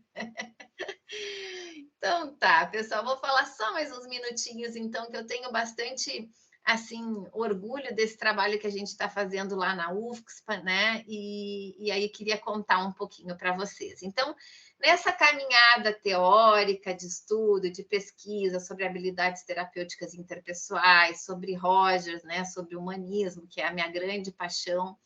Então tá, pessoal, vou falar só mais uns minutinhos, então, que eu tenho bastante, assim, orgulho desse trabalho que a gente está fazendo lá na UFSPA, né? E aí queria contar um pouquinho para vocês. Então, nessa caminhada teórica de estudo, de pesquisa sobre habilidades terapêuticas interpessoais, sobre Rogers, né? Sobre o humanismo, que é a minha grande paixão,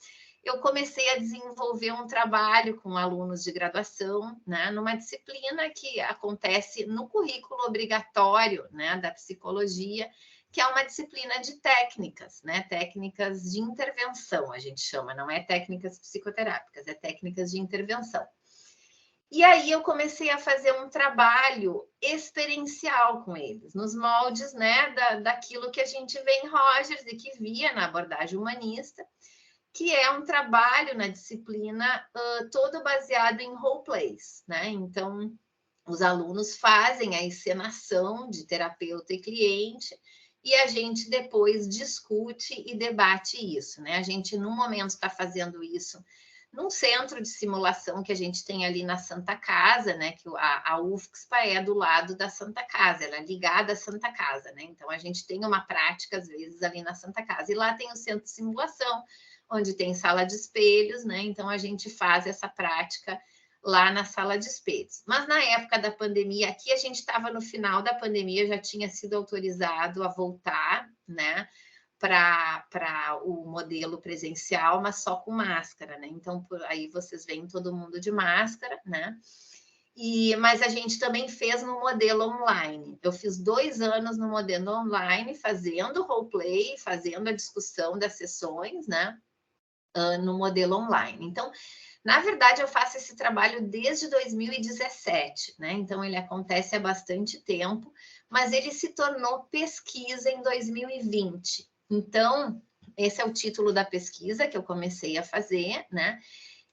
eu comecei a desenvolver um trabalho com alunos de graduação, né, numa disciplina que acontece no currículo obrigatório, né, da psicologia, que é uma disciplina de técnicas, né, técnicas de intervenção, a gente chama, não é técnicas psicoterápicas, é técnicas de intervenção. E aí eu comecei a fazer um trabalho experiencial com eles, nos moldes, né, daquilo que a gente vê em Rogers e que via na abordagem humanista, que é um trabalho na disciplina todo baseado em role plays, né? Então, os alunos fazem a encenação de terapeuta e cliente e a gente depois discute e debate isso, né? A gente, no momento, está fazendo isso num centro de simulação que a gente tem ali na Santa Casa, né? Que a UFSPA é do lado da Santa Casa, ela é ligada à Santa Casa, né? Então, a gente tem uma prática, às vezes, ali na Santa Casa. E lá tem o centro de simulação, onde tem sala de espelhos, né? Então, a gente faz essa prática lá na sala de espelhos. Mas na época da pandemia, aqui a gente estava no final da pandemia, já tinha sido autorizado a voltar, né? Para o modelo presencial, mas só com máscara, né? Então, por aí vocês veem todo mundo de máscara, né? Mas a gente também fez no modelo online. Eu fiz 2 anos no modelo online, fazendo roleplay, fazendo a discussão das sessões, né? No modelo online. Então, Na verdade, eu faço esse trabalho desde 2017, né? Então, ele acontece há bastante tempo, mas ele se tornou pesquisa em 2020. Então, esse é o título da pesquisa que eu comecei a fazer, né?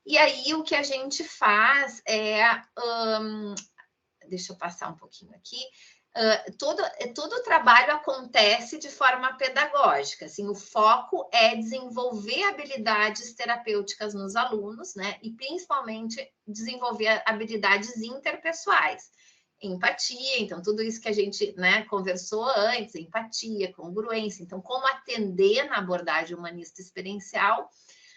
E aí, o que a gente faz é... deixa eu passar um pouquinho aqui. Todo o trabalho acontece de forma pedagógica, assim, o foco é desenvolver habilidades terapêuticas nos alunos, né, e principalmente desenvolver habilidades interpessoais, empatia, então tudo isso que a gente, né, conversou antes, empatia, congruência, então como atender na abordagem humanista experiencial,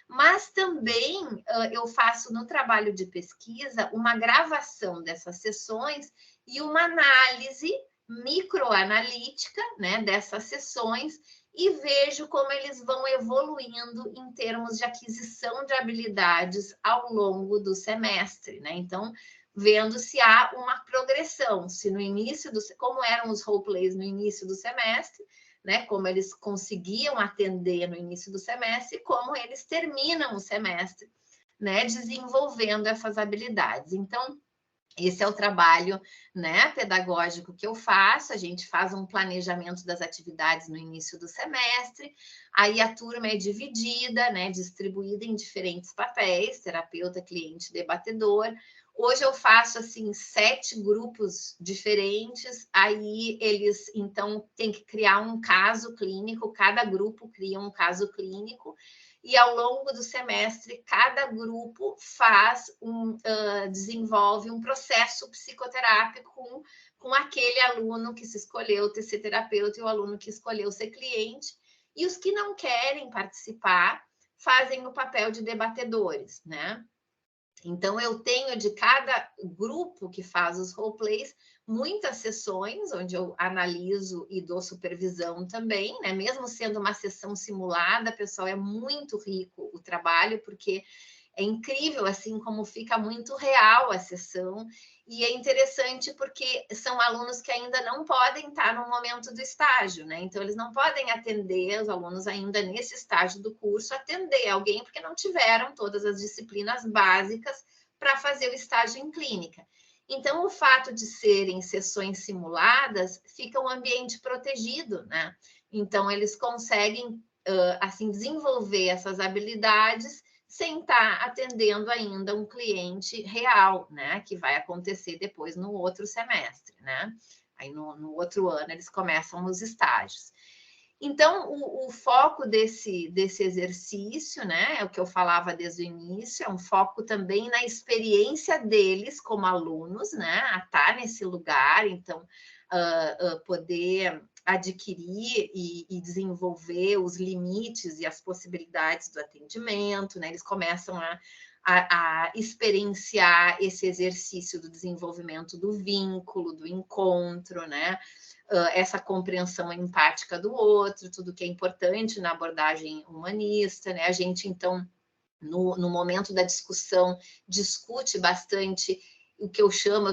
mas também eu faço no trabalho de pesquisa uma gravação dessas sessões e uma análise microanalítica, né, dessas sessões e vejo como eles vão evoluindo em termos de aquisição de habilidades ao longo do semestre, né? Então, vendo se há uma progressão, se no início como eram os roleplays no início do semestre, né, como eles conseguiam atender no início do semestre e como eles terminam o semestre, né, desenvolvendo essas habilidades. Então, esse é o trabalho, né, pedagógico que eu faço. A gente faz um planejamento das atividades no início do semestre, aí a turma é dividida, né, distribuída em diferentes papéis, terapeuta, cliente, debatedor. Hoje eu faço, assim, 7 grupos diferentes, aí eles, então, têm que criar um caso clínico, cada grupo cria um caso clínico, e ao longo do semestre, cada grupo desenvolve um processo psicoterápico com aquele aluno que se escolheu ter ser terapeuta e o aluno que escolheu ser cliente, e os que não querem participar fazem o papel de debatedores, né? Então, eu tenho de cada grupo que faz os roleplays, muitas sessões onde eu analiso e dou supervisão também, né? Mesmo sendo uma sessão simulada, pessoal, é muito rico o trabalho, porque é incrível, assim, como fica muito real a sessão, e é interessante porque são alunos que ainda não podem estar no momento do estágio, né? Então, eles não podem atender, os alunos ainda nesse estágio do curso, atender alguém porque não tiveram todas as disciplinas básicas para fazer o estágio em clínica. Então, o fato de serem sessões simuladas, fica um ambiente protegido, né? Então, eles conseguem, assim, desenvolver essas habilidades sem estar atendendo ainda um cliente real, né? Que vai acontecer depois no outro semestre, né? Aí no outro ano eles começam os estágios. Então, o foco desse exercício, né? É o que eu falava desde o início, é um foco também na experiência deles como alunos, né? A estar nesse lugar, então, poder adquirir e desenvolver os limites e as possibilidades do atendimento, né? Eles começam a experienciar esse exercício do desenvolvimento do vínculo, do encontro, né? Essa compreensão empática do outro, tudo que é importante na abordagem humanista, né? A gente, então, no momento da discussão, discute bastante o que eu chamo,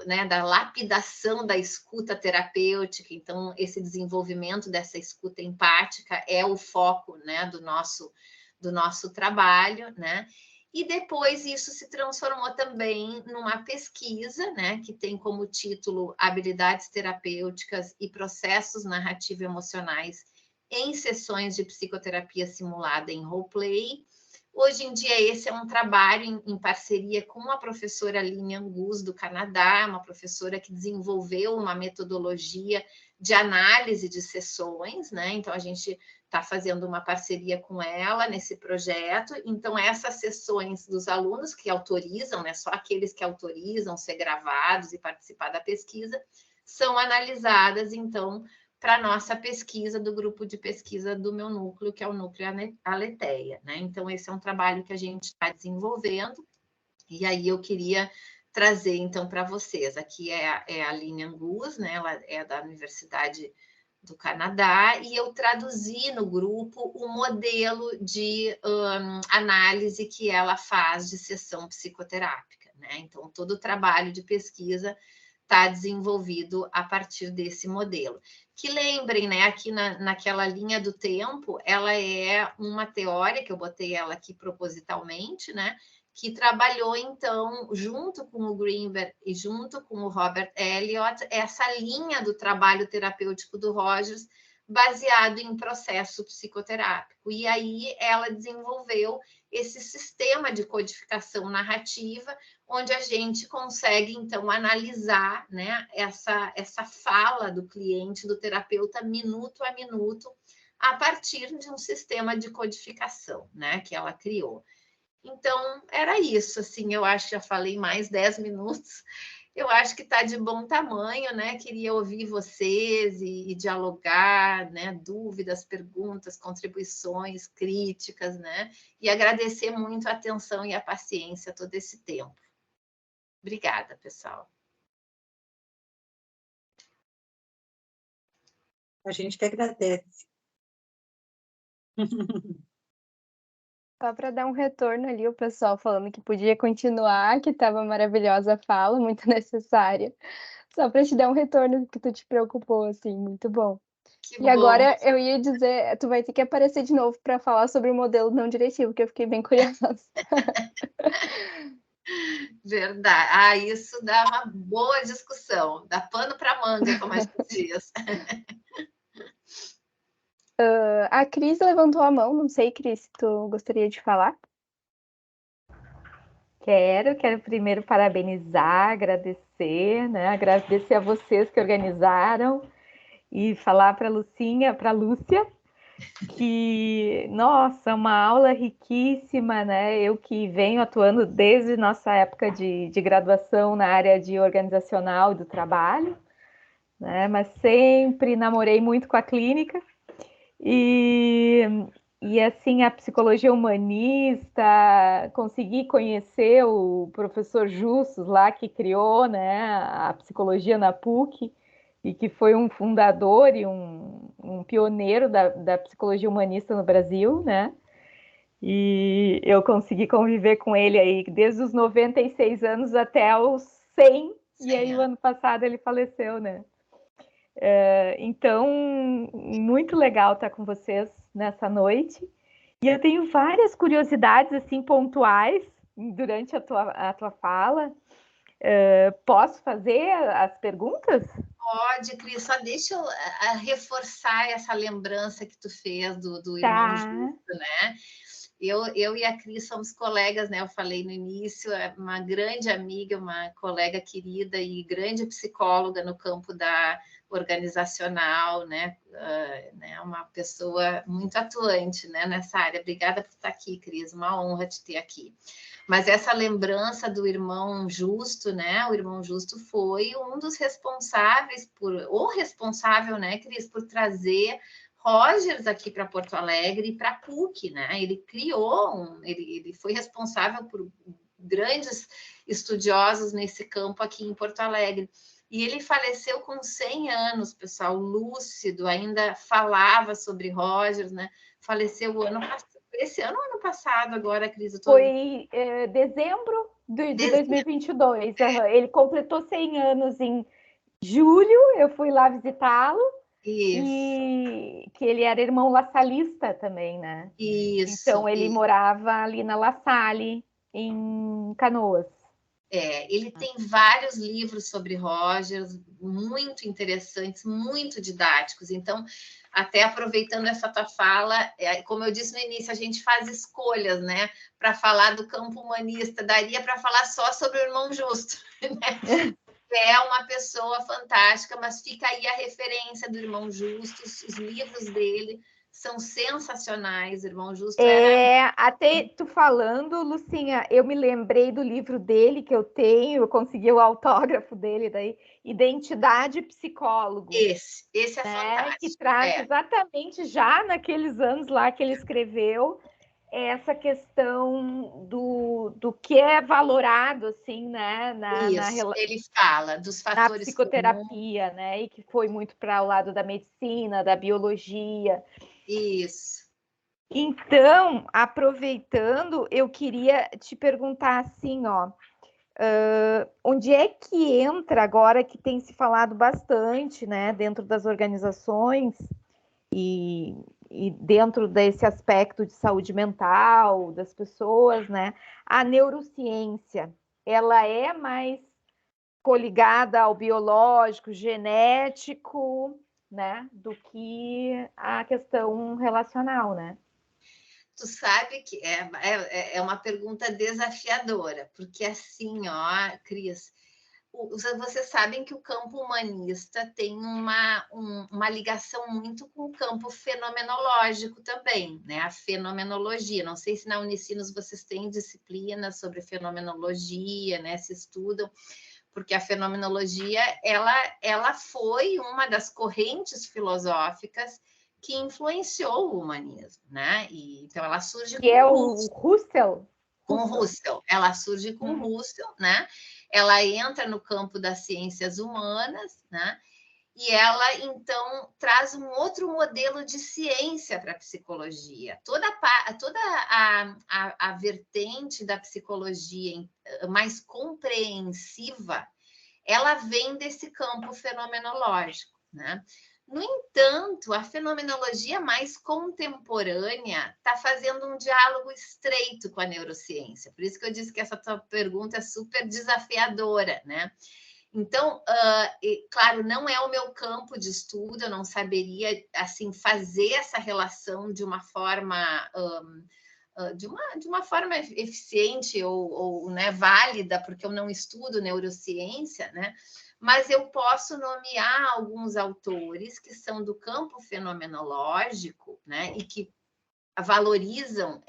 né, da lapidação da escuta terapêutica. Então, esse desenvolvimento dessa escuta empática é o foco, né, do nosso trabalho, né? E depois isso se transformou também numa pesquisa, né, que tem como título Habilidades Terapêuticas e Processos Narrativo-Emocionais em Sessões de Psicoterapia Simulada em Roleplay. Hoje em dia, esse é um trabalho em parceria com a professora Lynn Angus, do Canadá, uma professora que desenvolveu uma metodologia de análise de sessões, né? Então, a gente está fazendo uma parceria com ela nesse projeto. Então, essas sessões dos alunos que autorizam, né? Só aqueles que autorizam ser gravados e participar da pesquisa, são analisadas, então, para a nossa pesquisa do grupo de pesquisa do meu núcleo, que é o Núcleo Aletheia, né? Então, esse é um trabalho que a gente está desenvolvendo, e aí eu queria trazer, então, para vocês. Aqui é a Lynn Angus, né? Ela é da Universidade do Canadá, e eu traduzi no grupo o modelo de análise que ela faz de sessão psicoterápica, né? Então, todo o trabalho de pesquisa está desenvolvido a partir desse modelo. Que lembrem, né, aqui naquela linha do tempo, ela é uma teoria, que eu botei ela aqui propositalmente, né, que trabalhou, então, junto com o Greenberg e junto com o Robert Elliott, essa linha do trabalho terapêutico do Rogers, baseado em processo psicoterápico. E aí ela desenvolveu esse sistema de codificação narrativa, onde a gente consegue, então, analisar, né, essa fala do cliente, do terapeuta, minuto a minuto, a partir de um sistema de codificação, né, que ela criou. Então, era isso, assim, eu acho que já falei mais 10 minutos, eu acho que está de bom tamanho, né? Queria ouvir vocês e dialogar, né? Dúvidas, perguntas, contribuições, críticas, né? E agradecer muito a atenção e a paciência todo esse tempo. Obrigada, pessoal. A gente que agradece. Só para dar um retorno ali, o pessoal falando que podia continuar, que estava maravilhosa a fala, muito necessária. Só para te dar um retorno que tu te preocupou, assim, muito bom. Que E bom. agora eu ia dizer, tu vai ter que aparecer de novo para falar sobre o modelo não diretivo, que eu fiquei bem curiosa. Verdade. Ah, isso dá uma boa discussão, dá pano para manga, como a gente diz. A Cris levantou a mão, não sei, Cris, se tu gostaria de falar? Quero primeiro parabenizar, agradecer, né? Agradecer a vocês que organizaram e falar para a Lúcia, que, nossa, uma aula riquíssima, né? Eu que venho atuando desde nossa época de graduação na área de organizacional do trabalho, né? Mas sempre namorei muito com a clínica e assim, a psicologia humanista, consegui conhecer o professor Justus lá, que criou, né, a psicologia na PUC, e que foi um fundador e um pioneiro da psicologia humanista no Brasil, né? E eu consegui conviver com ele aí desde os 96 anos até os 100, e aí o ano passado ele faleceu, né? Então, muito legal estar com vocês nessa noite. E eu tenho várias curiosidades assim pontuais durante a tua fala. Posso fazer as perguntas? Pode, Cris, só deixa eu reforçar essa lembrança que tu fez do irmão Justo, né? Eu e a Cris somos colegas, né? Eu falei no início, é uma grande amiga, uma colega querida e grande psicóloga no campo da organizacional, né? Uma pessoa muito atuante, né, nessa área. Obrigada por estar aqui, Cris, uma honra te ter aqui. Mas essa lembrança do irmão Justo, né? O irmão Justo foi um dos responsáveis responsável, né, Cris, por trazer Rogers aqui para Porto Alegre e para a PUC, né? Ele criou, ele foi responsável por grandes estudiosos nesse campo aqui em Porto Alegre. E ele faleceu com 100 anos, pessoal, lúcido, ainda falava sobre Rogers, né? Faleceu o ano passado. Esse ano ou ano passado, agora, Cris? Foi dezembro de 2022. Ele completou 100 anos em julho, eu fui lá visitá-lo. Isso. E que ele era irmão lassalista também, né? Isso. Então ele morava ali na La Salle, em Canoas. Ele tem vários livros sobre Rogers, muito interessantes, muito didáticos. Então, até aproveitando essa tua fala, como eu disse no início, a gente faz escolhas, né, para falar do campo humanista. Daria para falar só sobre o irmão Justo, né? É uma pessoa fantástica, mas fica aí a referência do irmão Justo, os livros dele são sensacionais, irmão Justo. Até tu falando, Lucinha, eu me lembrei do livro dele que eu tenho, eu consegui o autógrafo dele daí, Identidade Psicólogo. Esse é fantástico. Que traz exatamente já naqueles anos lá que ele escreveu essa questão do que é valorado, assim, né? Ele fala dos fatores na psicoterapia, comuns, né? E que foi muito para o lado da medicina, da biologia. Isso. Então, aproveitando, eu queria te perguntar assim, ó, onde é que entra agora que tem se falado bastante, né, dentro das organizações e e dentro desse aspecto de saúde mental das pessoas, né? A neurociência, ela é mais coligada ao biológico, genético, né? Do que a questão relacional, né? Tu sabe que é uma pergunta desafiadora, porque assim, ó, Cris, vocês sabem que o campo humanista tem uma ligação muito com o campo fenomenológico também, né? A fenomenologia. Não sei se na Unicinos vocês têm disciplinas sobre fenomenologia, né? Se estudam, porque a fenomenologia ela foi uma das correntes filosóficas que influenciou o humanismo, né? E, então ela surge que é o Husserl. Com Husserl, ela surge com Husserl, né? Ela entra no campo das ciências humanas, né? E ela, então, traz um outro modelo de ciência para a psicologia. Toda a vertente da psicologia mais compreensiva, ela vem desse campo fenomenológico, né? No entanto, a fenomenologia mais contemporânea está fazendo um diálogo estreito com a neurociência. Por isso que eu disse que essa tua pergunta é super desafiadora, né? Então, claro, não é o meu campo de estudo, eu não saberia assim fazer essa relação de uma forma de uma forma eficiente ou né, válida, porque eu não estudo neurociência, né? Mas eu posso nomear alguns autores que são do campo fenomenológico, né? E que valorizam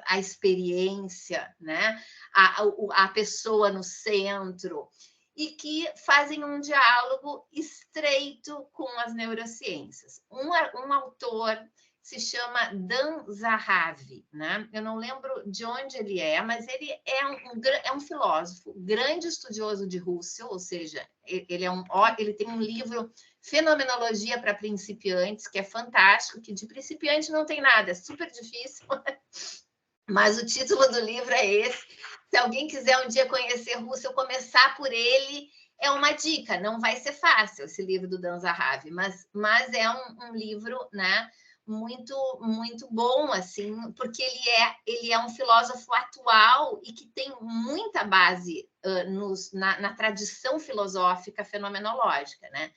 a experiência, né? A pessoa no centro, e que fazem um diálogo estreito com as neurociências. Um autor se chama Dan Zahavi, né? Eu não lembro de onde ele é, mas ele é um filósofo, grande estudioso de Husserl, ou seja, ele tem um livro Fenomenologia para Principiantes, que é fantástico, que de principiante não tem nada, é super difícil, mas o título do livro é esse. Se alguém quiser um dia conhecer Husserl, começar por ele é uma dica, não vai ser fácil esse livro do Dan Zahavi, mas é um livro, né, muito bom, assim, porque ele é um filósofo atual e que tem muita base na tradição filosófica fenomenológica, né?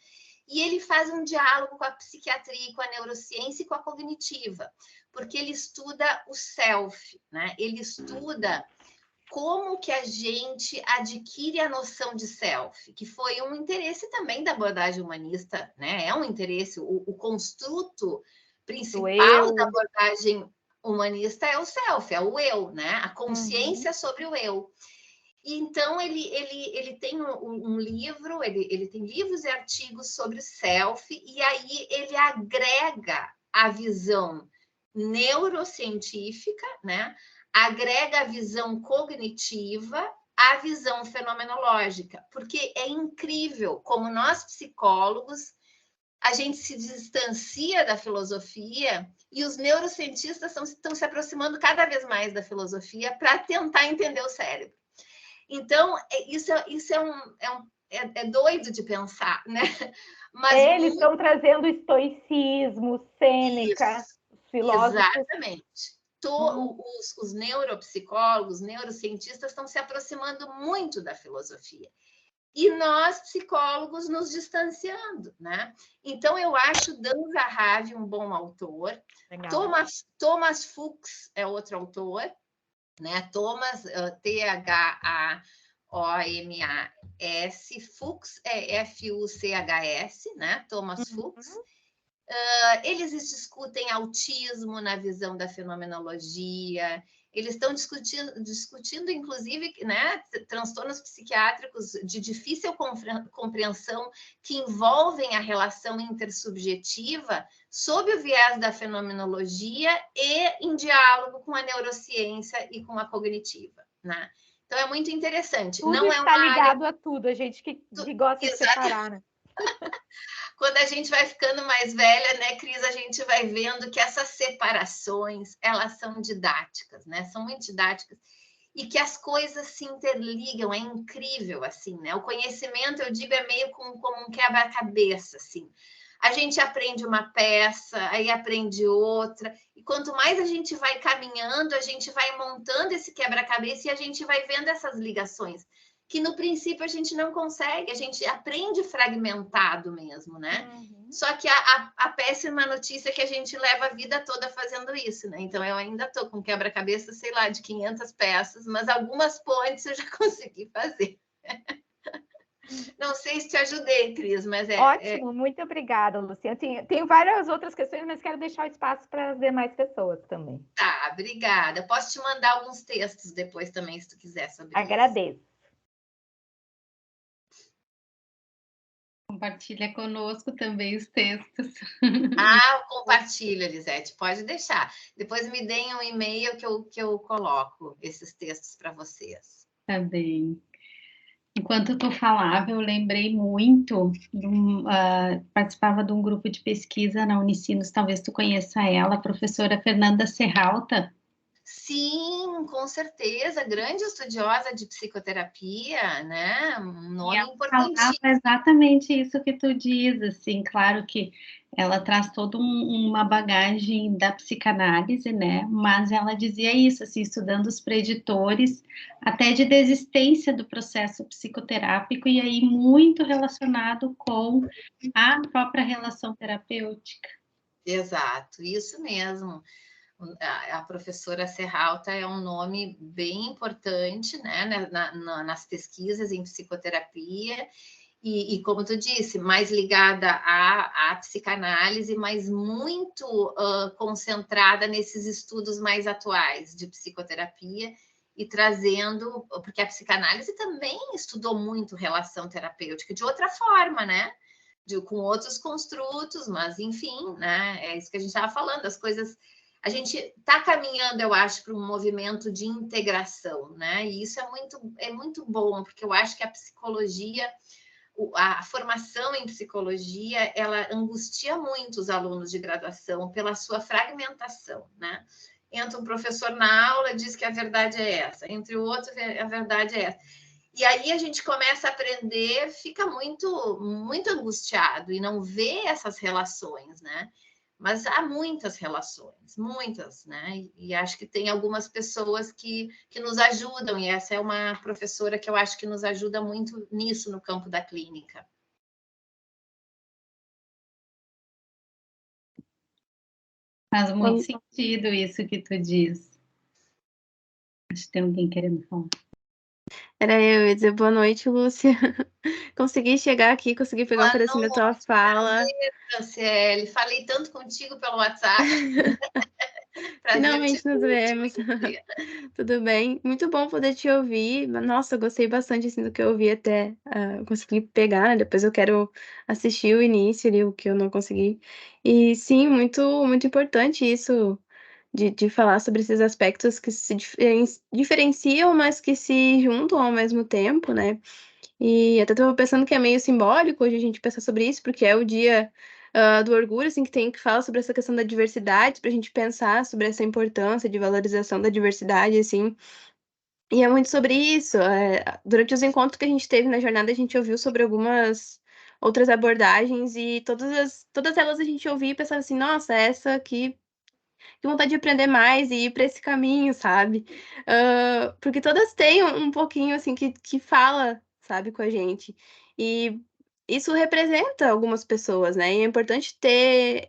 E ele faz um diálogo com a psiquiatria, com a neurociência e com a cognitiva, porque ele estuda o self, né? Ele estuda como que a gente adquire a noção de self, que foi um interesse também da abordagem humanista, né? É um interesse, o construto principal da abordagem humanista é o self, é o eu, né? A consciência sobre o eu. Então, ele tem um livro, ele tem livros e artigos sobre o self, e aí ele agrega a visão neurocientífica, né? Agrega a visão cognitiva à visão fenomenológica, porque é incrível como nós, psicólogos, a gente se distancia da filosofia e os neurocientistas estão se aproximando cada vez mais da filosofia para tentar entender o cérebro. Então, isso é doido de pensar, né? Mas eles estão trazendo estoicismo, Sêneca, filósofos. Exatamente. Os neuropsicólogos, neurocientistas estão se aproximando muito da filosofia. E nós, psicólogos, nos distanciando, né? Então, eu acho Dan Zahavi um bom autor. Thomas Fuchs é outro autor, né? Thomas, T-H-A-O-M-A-S, Fuchs é F-U-C-H-S, né? Thomas Fuchs. Eles discutem autismo na visão da fenomenologia, eles estão discutindo inclusive, né, transtornos psiquiátricos de difícil compreensão que envolvem a relação intersubjetiva sob o viés da fenomenologia e em diálogo com a neurociência e com a cognitiva, né? Então, é muito interessante. Tudo não está ligado a tudo, a gente que gosta de separar, né? Quando a gente vai ficando mais velha, né, Cris, a gente vai vendo que essas separações, elas são didáticas, né? São muito didáticas. E que as coisas se interligam, é incrível, assim, né? O conhecimento, eu digo, é meio como um quebra-cabeça, assim. a gente aprende uma peça, aí aprende outra, e quanto mais a gente vai caminhando, a gente vai montando esse quebra-cabeça e a gente vai vendo essas ligações, que no princípio a gente não consegue, a gente aprende fragmentado mesmo, né? Só que a péssima notícia é que a gente leva a vida toda fazendo isso, né? Então, eu ainda estou com quebra-cabeça, sei lá, de 500 peças, mas algumas pontes eu já consegui fazer. Não sei se te ajudei, Cris, mas Ótimo, muito obrigada, Luciana. Tenho várias outras questões, mas quero deixar o espaço para as demais pessoas também. Tá, obrigada. Posso te mandar alguns textos depois também, se tu quiser, sobre isso. Agradeço. Compartilha conosco também os textos. Ah, compartilha, Elisete, pode deixar. Depois me deem um e-mail que eu coloco esses textos para vocês. Tá bem. Enquanto tu falava, eu lembrei muito, participava de um grupo de pesquisa na Unicinos, talvez tu conheça ela, a professora Fernanda Serralta. Sim, com certeza, grande estudiosa de psicoterapia, né? Um nome importantíssimo. Falava exatamente isso que tu diz, assim, claro que ela traz toda uma bagagem da psicanálise, né? Mas ela dizia isso, assim, estudando os preditores até de desistência do processo psicoterápico e aí muito relacionado com a própria relação terapêutica. Exato, isso mesmo. A professora Serralta é um nome bem importante, né, nas pesquisas em psicoterapia, e como tu disse, mais ligada à psicanálise, mas muito concentrada nesses estudos mais atuais de psicoterapia, e trazendo, porque a psicanálise também estudou muito relação terapêutica, de outra forma, né? Com outros construtos, mas enfim, né? É isso que a gente estava falando, as coisas. A gente está caminhando, eu acho, para um movimento de integração, né? E isso é muito bom, porque eu acho que a psicologia, a formação em psicologia, ela angustia muito os alunos de graduação pela sua fragmentação, né? Entra um professor na aula, diz que a verdade é essa, entre o outro, a verdade é essa. E aí a gente começa a aprender, fica muito, muito angustiado e não vê essas relações, né? Mas há muitas relações, muitas, né? E acho que tem algumas pessoas que nos ajudam, e essa é uma professora que eu acho que nos ajuda muito nisso no campo da clínica. Faz muito sentido isso que tu diz. Acho que tem alguém querendo falar. Era eu ia dizer boa noite, Lúcia. Consegui chegar aqui, consegui pegar um pedacinho da tua fala. Franciele, falei tanto contigo pelo WhatsApp. Finalmente nos vemos. Tudo bem? Muito bom poder te ouvir. Nossa, eu gostei bastante assim, do que eu ouvi até consegui pegar, né? Depois eu quero assistir o início ali, o que eu não consegui. E sim, muito, muito importante isso de falar sobre esses aspectos que se diferenciam, mas que se juntam ao mesmo tempo, né? E até estava pensando que é meio simbólico hoje a gente pensar sobre isso, porque é o dia do orgulho, assim, que tem que falar sobre essa questão da diversidade, para a gente pensar sobre essa importância de valorização da diversidade, assim. E é muito sobre isso. Durante os encontros que a gente teve na jornada, a gente ouviu sobre algumas outras abordagens e todas elas a gente ouvia e pensava assim, nossa, essa aqui, que vontade de aprender mais e ir para esse caminho, sabe? Porque todas têm um pouquinho, assim, que fala, sabe, com a gente. E isso representa algumas pessoas, né? E é importante ter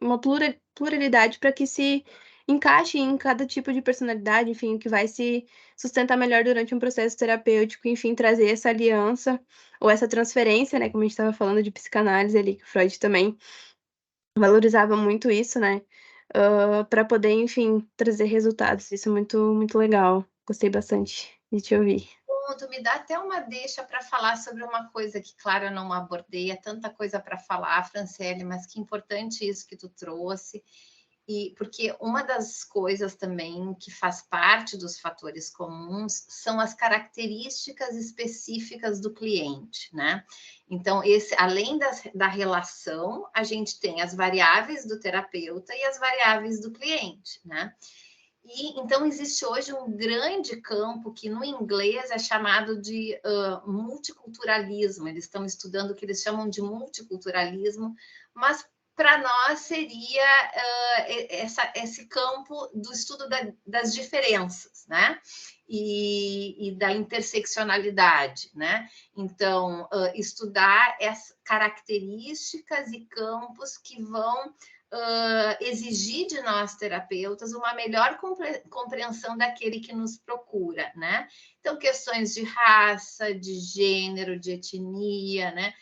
uma pluralidade para que se encaixe em cada tipo de personalidade, enfim, que vai se sustentar melhor durante um processo terapêutico, enfim, trazer essa aliança ou essa transferência, né? Como a gente estava falando de psicanálise ali, que Freud também valorizava muito isso, né? Para poder, enfim, trazer resultados. Isso é muito, muito legal. Gostei bastante de te ouvir. Tu me dá até uma deixa para falar sobre uma coisa que, claro, eu não abordei, é tanta coisa para falar, Franciele, mas que importante isso que tu trouxe. E porque uma das coisas também que faz parte dos fatores comuns são as características específicas do cliente, né? Então, além da relação, a gente tem as variáveis do terapeuta e as variáveis do cliente, né? E então existe hoje um grande campo que no inglês é chamado de multiculturalismo. Eles estão estudando o que eles chamam de multiculturalismo, mas para nós seria esse campo do estudo das diferenças, né? E da interseccionalidade, né? Então, estudar essas características e campos que vão exigir de nós terapeutas uma melhor compreensão daquele que nos procura, né? Então, questões de raça, de gênero, de etnia, né?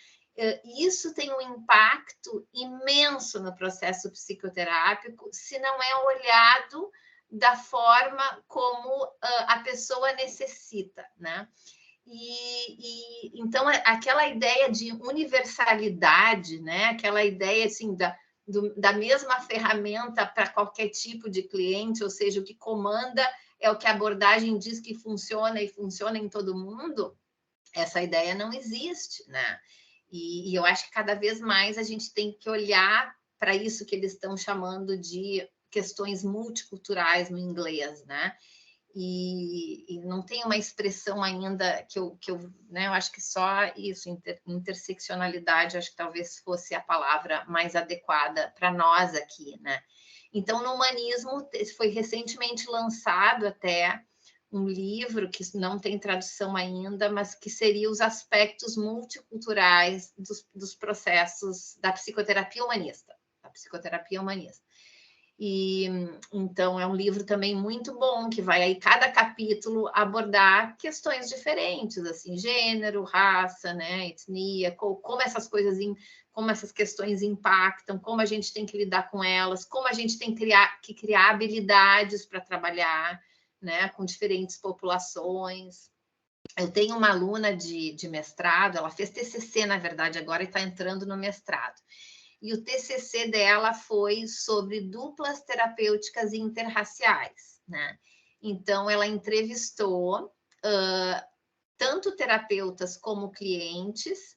Isso tem um impacto imenso no processo psicoterápico, se não é olhado da forma como a pessoa necessita, né? Então, aquela ideia de universalidade, né? Aquela ideia assim, da mesma ferramenta para qualquer tipo de cliente, ou seja, o que comanda é o que a abordagem diz que funciona e funciona em todo mundo, essa ideia não existe, né? E eu acho que cada vez mais a gente tem que olhar para isso que eles estão chamando de questões multiculturais no inglês, né? E não tem uma expressão ainda que eu né, eu acho que só isso, interseccionalidade, acho que talvez fosse a palavra mais adequada para nós aqui, né? Então, no humanismo, foi recentemente lançado até um livro que não tem tradução ainda, mas que seria os aspectos multiculturais dos processos da psicoterapia humanista, E então é um livro também muito bom, que vai aí cada capítulo abordar questões diferentes, assim, gênero, raça, né, etnia, como essas coisas, como essas questões impactam, como a gente tem que lidar com elas, como a gente tem que criar habilidades para trabalhar, né, com diferentes populações. Eu tenho uma aluna de mestrado, ela fez TCC, na verdade, agora e está entrando no mestrado. E o TCC dela foi sobre duplas terapêuticas interraciais, né? Então, ela entrevistou tanto terapeutas como clientes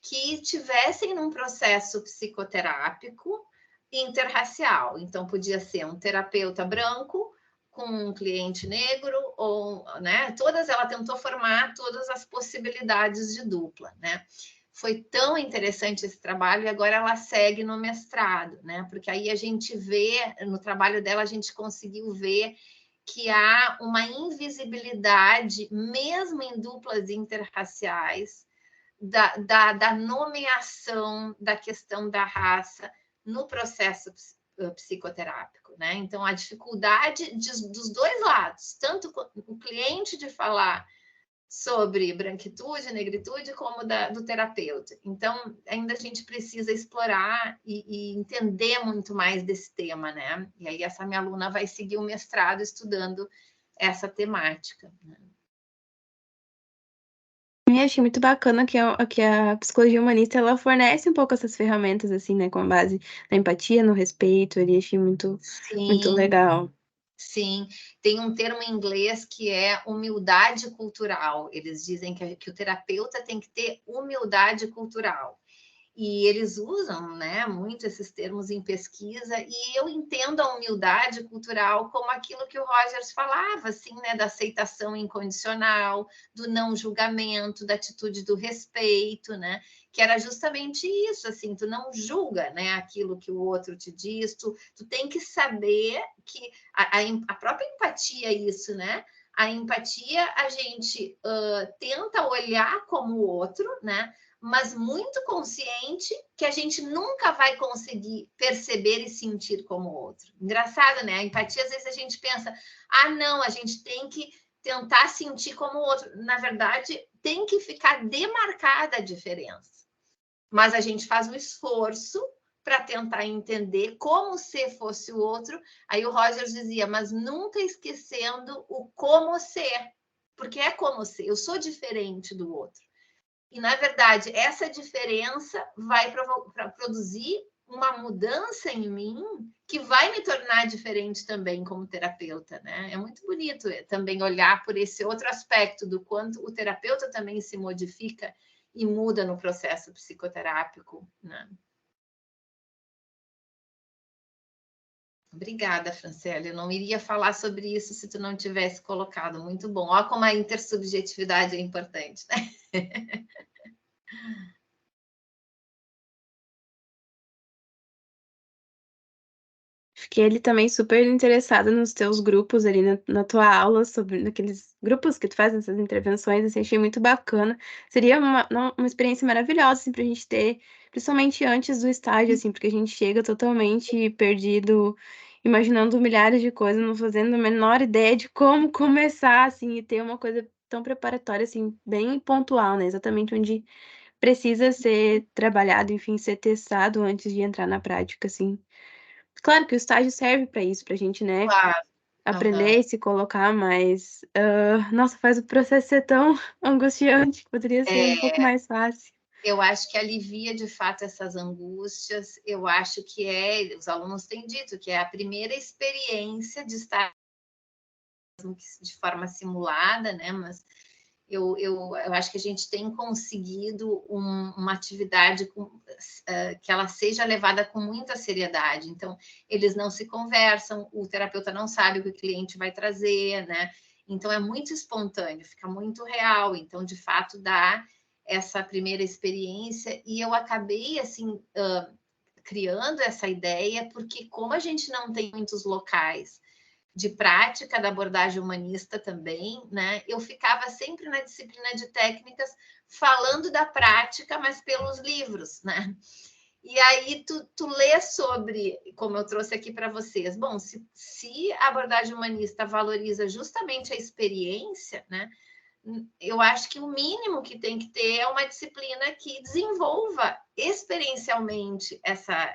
que tivessem num processo psicoterápico interracial. Então, podia ser um terapeuta branco com um cliente negro, ou, né? Ela tentou formar todas as possibilidades de dupla, né? Foi tão interessante esse trabalho e agora ela segue no mestrado, né? Porque aí a gente vê, no trabalho dela, a gente conseguiu ver que há uma invisibilidade, mesmo em duplas interraciais, da nomeação da questão da raça no processo psicoterápico, né? Então, a dificuldade dos dois lados, tanto o cliente de falar sobre branquitude, negritude, como do terapeuta. Então, ainda a gente precisa explorar e entender muito mais desse tema, né? E aí, essa minha aluna vai seguir o mestrado estudando essa temática, né? Eu achei muito bacana que a psicologia humanista ela fornece um pouco essas ferramentas, assim, né? Com base na empatia, no respeito. Eu achei muito legal. Sim, tem um termo em inglês que é humildade cultural. Eles dizem que o terapeuta tem que ter humildade cultural. E eles usam, né, muito esses termos em pesquisa, e eu entendo a humildade cultural como aquilo que o Rogers falava, assim, né, da aceitação incondicional, do não julgamento, da atitude do respeito, né, que era justamente isso, assim, tu não julga, né, aquilo que o outro te diz, tu tem que saber que a própria empatia é isso, né? A empatia, a gente tenta olhar como o outro, né? Mas muito consciente que a gente nunca vai conseguir perceber e sentir como o outro. Engraçado, né? A empatia, às vezes a gente pensa, não, a gente tem que tentar sentir como o outro. Na verdade, tem que ficar demarcada a diferença. Mas a gente faz um esforço para tentar entender como se fosse o outro. Aí o Rogers dizia, mas nunca esquecendo o como ser, porque é como ser, eu sou diferente do outro. E, na verdade, essa diferença vai produzir uma mudança em mim que vai me tornar diferente também como terapeuta, né? É muito bonito também olhar por esse outro aspecto do quanto o terapeuta também se modifica e muda no processo psicoterápico, né? Obrigada, Franciele. Eu não iria falar sobre isso se tu não tivesse colocado. Muito bom. Olha como a intersubjetividade é importante, né? Fiquei ele também super interessado nos teus grupos ali na tua aula, sobre naqueles grupos que tu faz nessas intervenções, assim, achei muito bacana. Seria uma experiência maravilhosa, assim, pra gente ter, principalmente antes do estágio, assim, porque a gente chega totalmente perdido, imaginando milhares de coisas, não fazendo a menor ideia de como começar, assim, e ter uma coisa tão preparatória, assim, bem pontual, né? Exatamente onde precisa ser trabalhado, enfim, ser testado antes de entrar na prática, assim. Claro que o estágio serve para isso, pra gente, né, Claro. aprender e se colocar, mas, nossa, faz o processo ser tão angustiante, que poderia ser um pouco mais fácil. Eu acho que alivia de fato essas angústias. Eu acho que os alunos têm dito que é a primeira experiência de estar de forma simulada, né? Mas eu acho que a gente tem conseguido uma atividade que ela seja levada com muita seriedade. Então, eles não se conversam, o terapeuta não sabe o que o cliente vai trazer, né? Então, é muito espontâneo, fica muito real. Então, de fato, dá essa primeira experiência. E eu acabei, assim, criando essa ideia, porque como a gente não tem muitos locais de prática da abordagem humanista também, né? Eu ficava sempre na disciplina de técnicas falando da prática, mas pelos livros, né? E aí tu lê sobre, como eu trouxe aqui para vocês, bom, se a abordagem humanista valoriza justamente a experiência, né? Eu acho que o mínimo que tem que ter é uma disciplina que desenvolva experiencialmente essa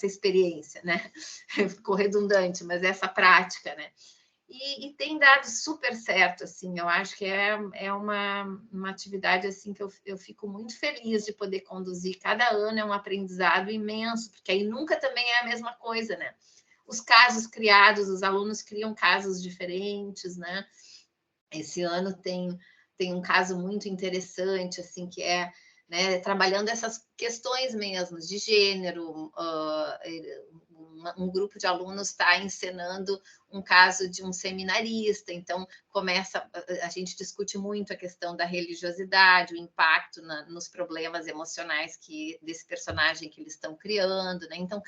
experiência, né? Ficou redundante, mas essa prática, né? E tem dado super certo, assim, eu acho que é uma atividade, assim, que eu fico muito feliz de poder conduzir. Cada ano é um aprendizado imenso, porque aí nunca também é a mesma coisa, né? Os casos criados, os alunos criam casos diferentes, né? Esse ano tem um caso muito interessante, assim, que é, né, trabalhando essas questões mesmo de gênero. Um grupo de alunos está encenando um caso de um seminarista, então a gente discute muito a questão da religiosidade, o impacto nos problemas emocionais desse personagem que eles estão criando, né? Então,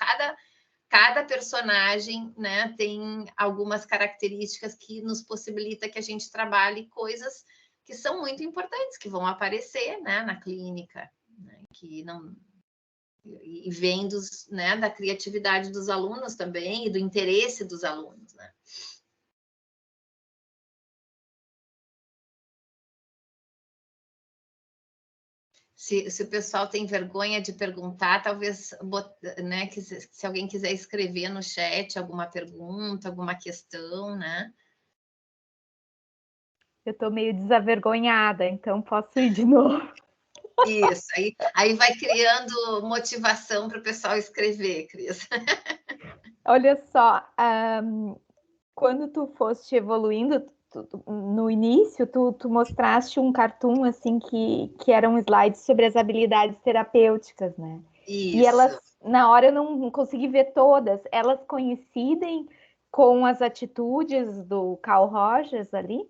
cada personagem, né, tem algumas características que nos possibilita que a gente trabalhe coisas que são muito importantes, que vão aparecer, né, na clínica, né, que não e vem né, da criatividade dos alunos também e do interesse dos alunos, né? Se o pessoal tem vergonha de perguntar, talvez, né, se alguém quiser escrever no chat alguma pergunta, alguma questão, né? Eu estou meio desavergonhada, então posso ir de novo. Isso, aí vai criando motivação para o pessoal escrever, Cris. Olha só, quando tu foste evoluindo, no início, tu mostraste um cartoon, assim, que eram slides sobre as habilidades terapêuticas, né? Isso. E elas, na hora eu não consegui ver todas, elas coincidem com as atitudes do Carl Rogers ali?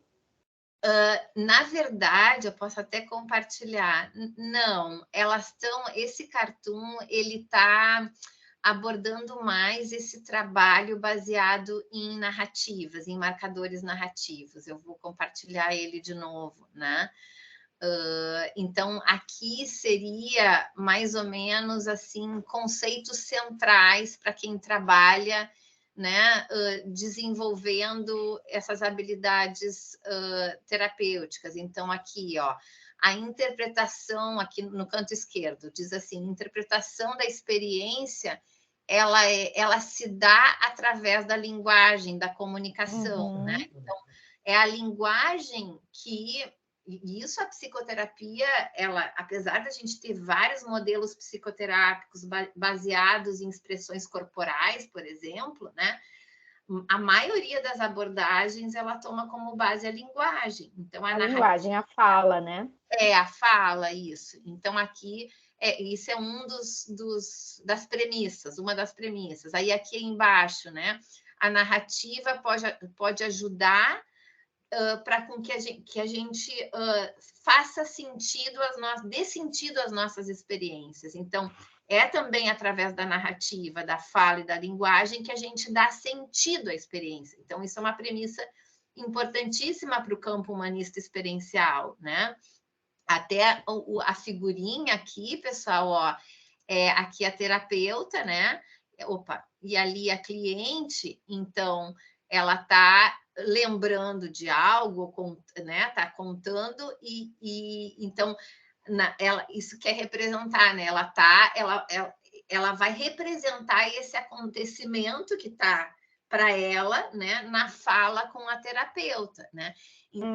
Na verdade, eu posso até compartilhar. Não, elas estão. Esse cartoon ele está abordando mais esse trabalho baseado em narrativas, em marcadores narrativos. Eu vou compartilhar ele de novo, né? Então, aqui seria mais ou menos assim conceitos centrais para quem trabalha, né, desenvolvendo essas habilidades terapêuticas. Então, aqui, ó, a interpretação, aqui no canto esquerdo, diz assim: interpretação da experiência, ela se dá através da linguagem, da comunicação, né? Então, é a linguagem que e isso a psicoterapia, ela, apesar da gente ter vários modelos psicoterápicos baseados em expressões corporais, por exemplo, né? A maioria das abordagens ela toma como base a linguagem. Então, a linguagem, a fala, né? A fala, isso. Então, aqui Isso é das premissas, uma das premissas. Aí aqui embaixo, né? A narrativa pode ajudar para com que a gente faça sentido, dê sentido às nossas experiências. Então, é também através da narrativa, da fala e da linguagem que a gente dá sentido à experiência. Então, isso é uma premissa importantíssima para o campo humanista experiencial, né? Até a figurinha aqui, pessoal, ó, aqui a terapeuta, né? E ali a cliente, então, ela está lembrando de algo, né? Está contando, então, isso quer representar, né? Ela vai representar esse acontecimento que está para ela, né? Na fala com a terapeuta, né?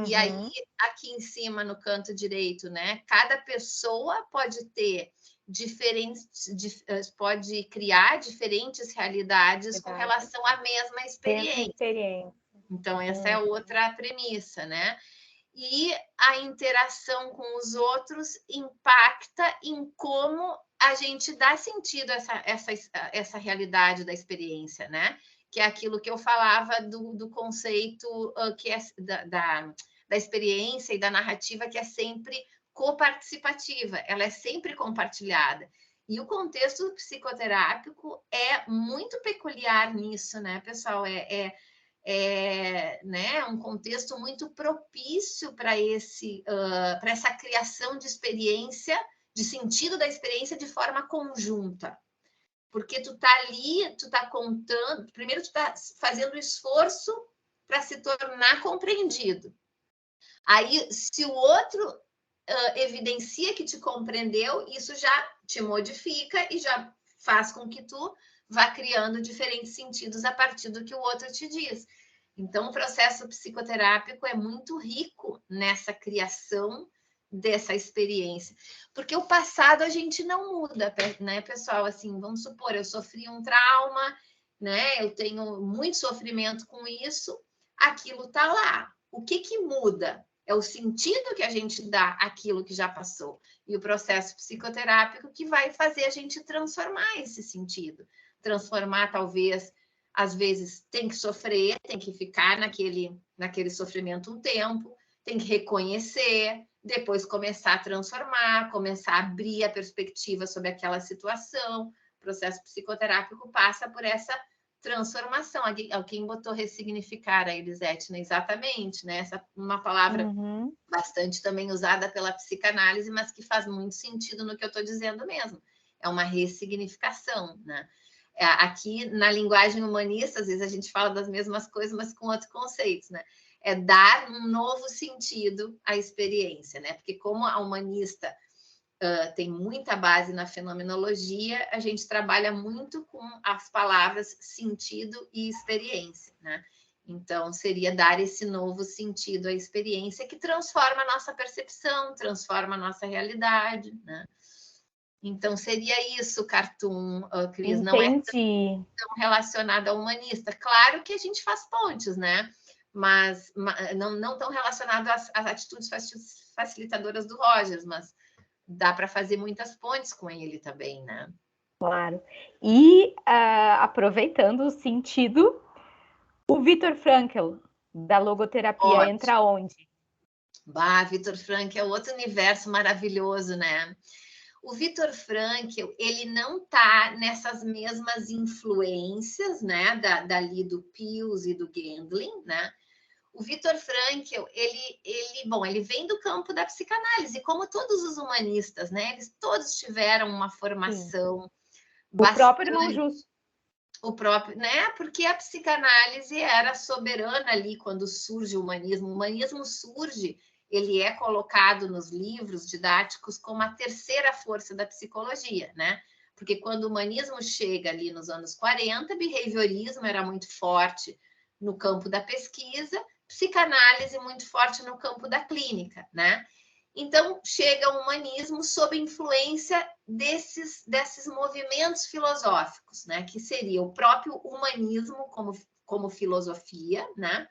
E aí, aqui em cima, no canto direito, né? Cada pessoa pode ter pode criar diferentes realidades com relação à mesma experiência. Então, essa é outra premissa, né? E a interação com os outros impacta em como a gente dá sentido a essa realidade da experiência, né? Que é aquilo que eu falava do conceito que é da experiência e da narrativa, que é sempre coparticipativa, ela é sempre compartilhada. E o contexto psicoterápico é muito peculiar nisso, né, pessoal? Né, um contexto muito propício para essa criação de experiência, de sentido da experiência de forma conjunta. Porque tu tá ali, tu tá contando, primeiro tu tá fazendo esforço para se tornar compreendido. Aí, se o outro evidencia que te compreendeu, isso já te modifica e já faz com que tu vá criando diferentes sentidos a partir do que o outro te diz. Então, o processo psicoterápico é muito rico nessa criação dessa experiência. Porque o passado a gente não muda, né, pessoal? Assim, vamos supor, eu sofri um trauma, né? Eu tenho muito sofrimento com isso, aquilo tá lá. O que muda? É o sentido que a gente dá àquilo que já passou. E o processo psicoterápico que vai fazer a gente transformar esse sentido. Transformar, talvez, às vezes, tem que sofrer, tem que ficar naquele sofrimento um tempo, tem que reconhecer, depois começar a transformar, começar a abrir a perspectiva sobre aquela situação. O processo psicoterápico passa por essa transformação. Alguém botou ressignificar a Elisete, né? Exatamente, né? Essa uma palavra bastante também usada pela psicanálise, mas que faz muito sentido no que eu estou dizendo mesmo. É uma ressignificação, né? Aqui, na linguagem humanista, às vezes a gente fala das mesmas coisas, mas com outros conceitos, né? É dar um novo sentido à experiência, né? Porque como a humanista tem muita base na fenomenologia, a gente trabalha muito com as palavras sentido e experiência, né? Então, seria dar esse novo sentido à experiência que transforma a nossa percepção, transforma a nossa realidade, né? Então, seria isso, Cartoon, Cris. Não é tão relacionado ao humanista. Claro que a gente faz pontes, né? Mas não tão relacionado às atitudes facilitadoras do Rogers, mas dá para fazer muitas pontes com ele também, né? Claro. E aproveitando o sentido, o Viktor Frankl, da logoterapia, entra onde? Viktor Frankl é outro universo maravilhoso, né? O Viktor Frankl, ele não está nessas mesmas influências, né, dali do Pius e do Gandlin, né? O Viktor Frankl, ele vem do campo da psicanálise, como todos os humanistas, né? Eles todos tiveram uma formação bastante... O próprio Irmão Justo. O próprio, né? Porque a psicanálise era soberana ali quando surge o humanismo. O humanismo surge, ele é colocado nos livros didáticos como a terceira força da psicologia, né? Porque quando o humanismo chega ali nos anos 40, behaviorismo era muito forte no campo da pesquisa, psicanálise muito forte no campo da clínica, né? Então, chega o humanismo sob influência desses movimentos filosóficos, né? Que seria o próprio humanismo como filosofia, né?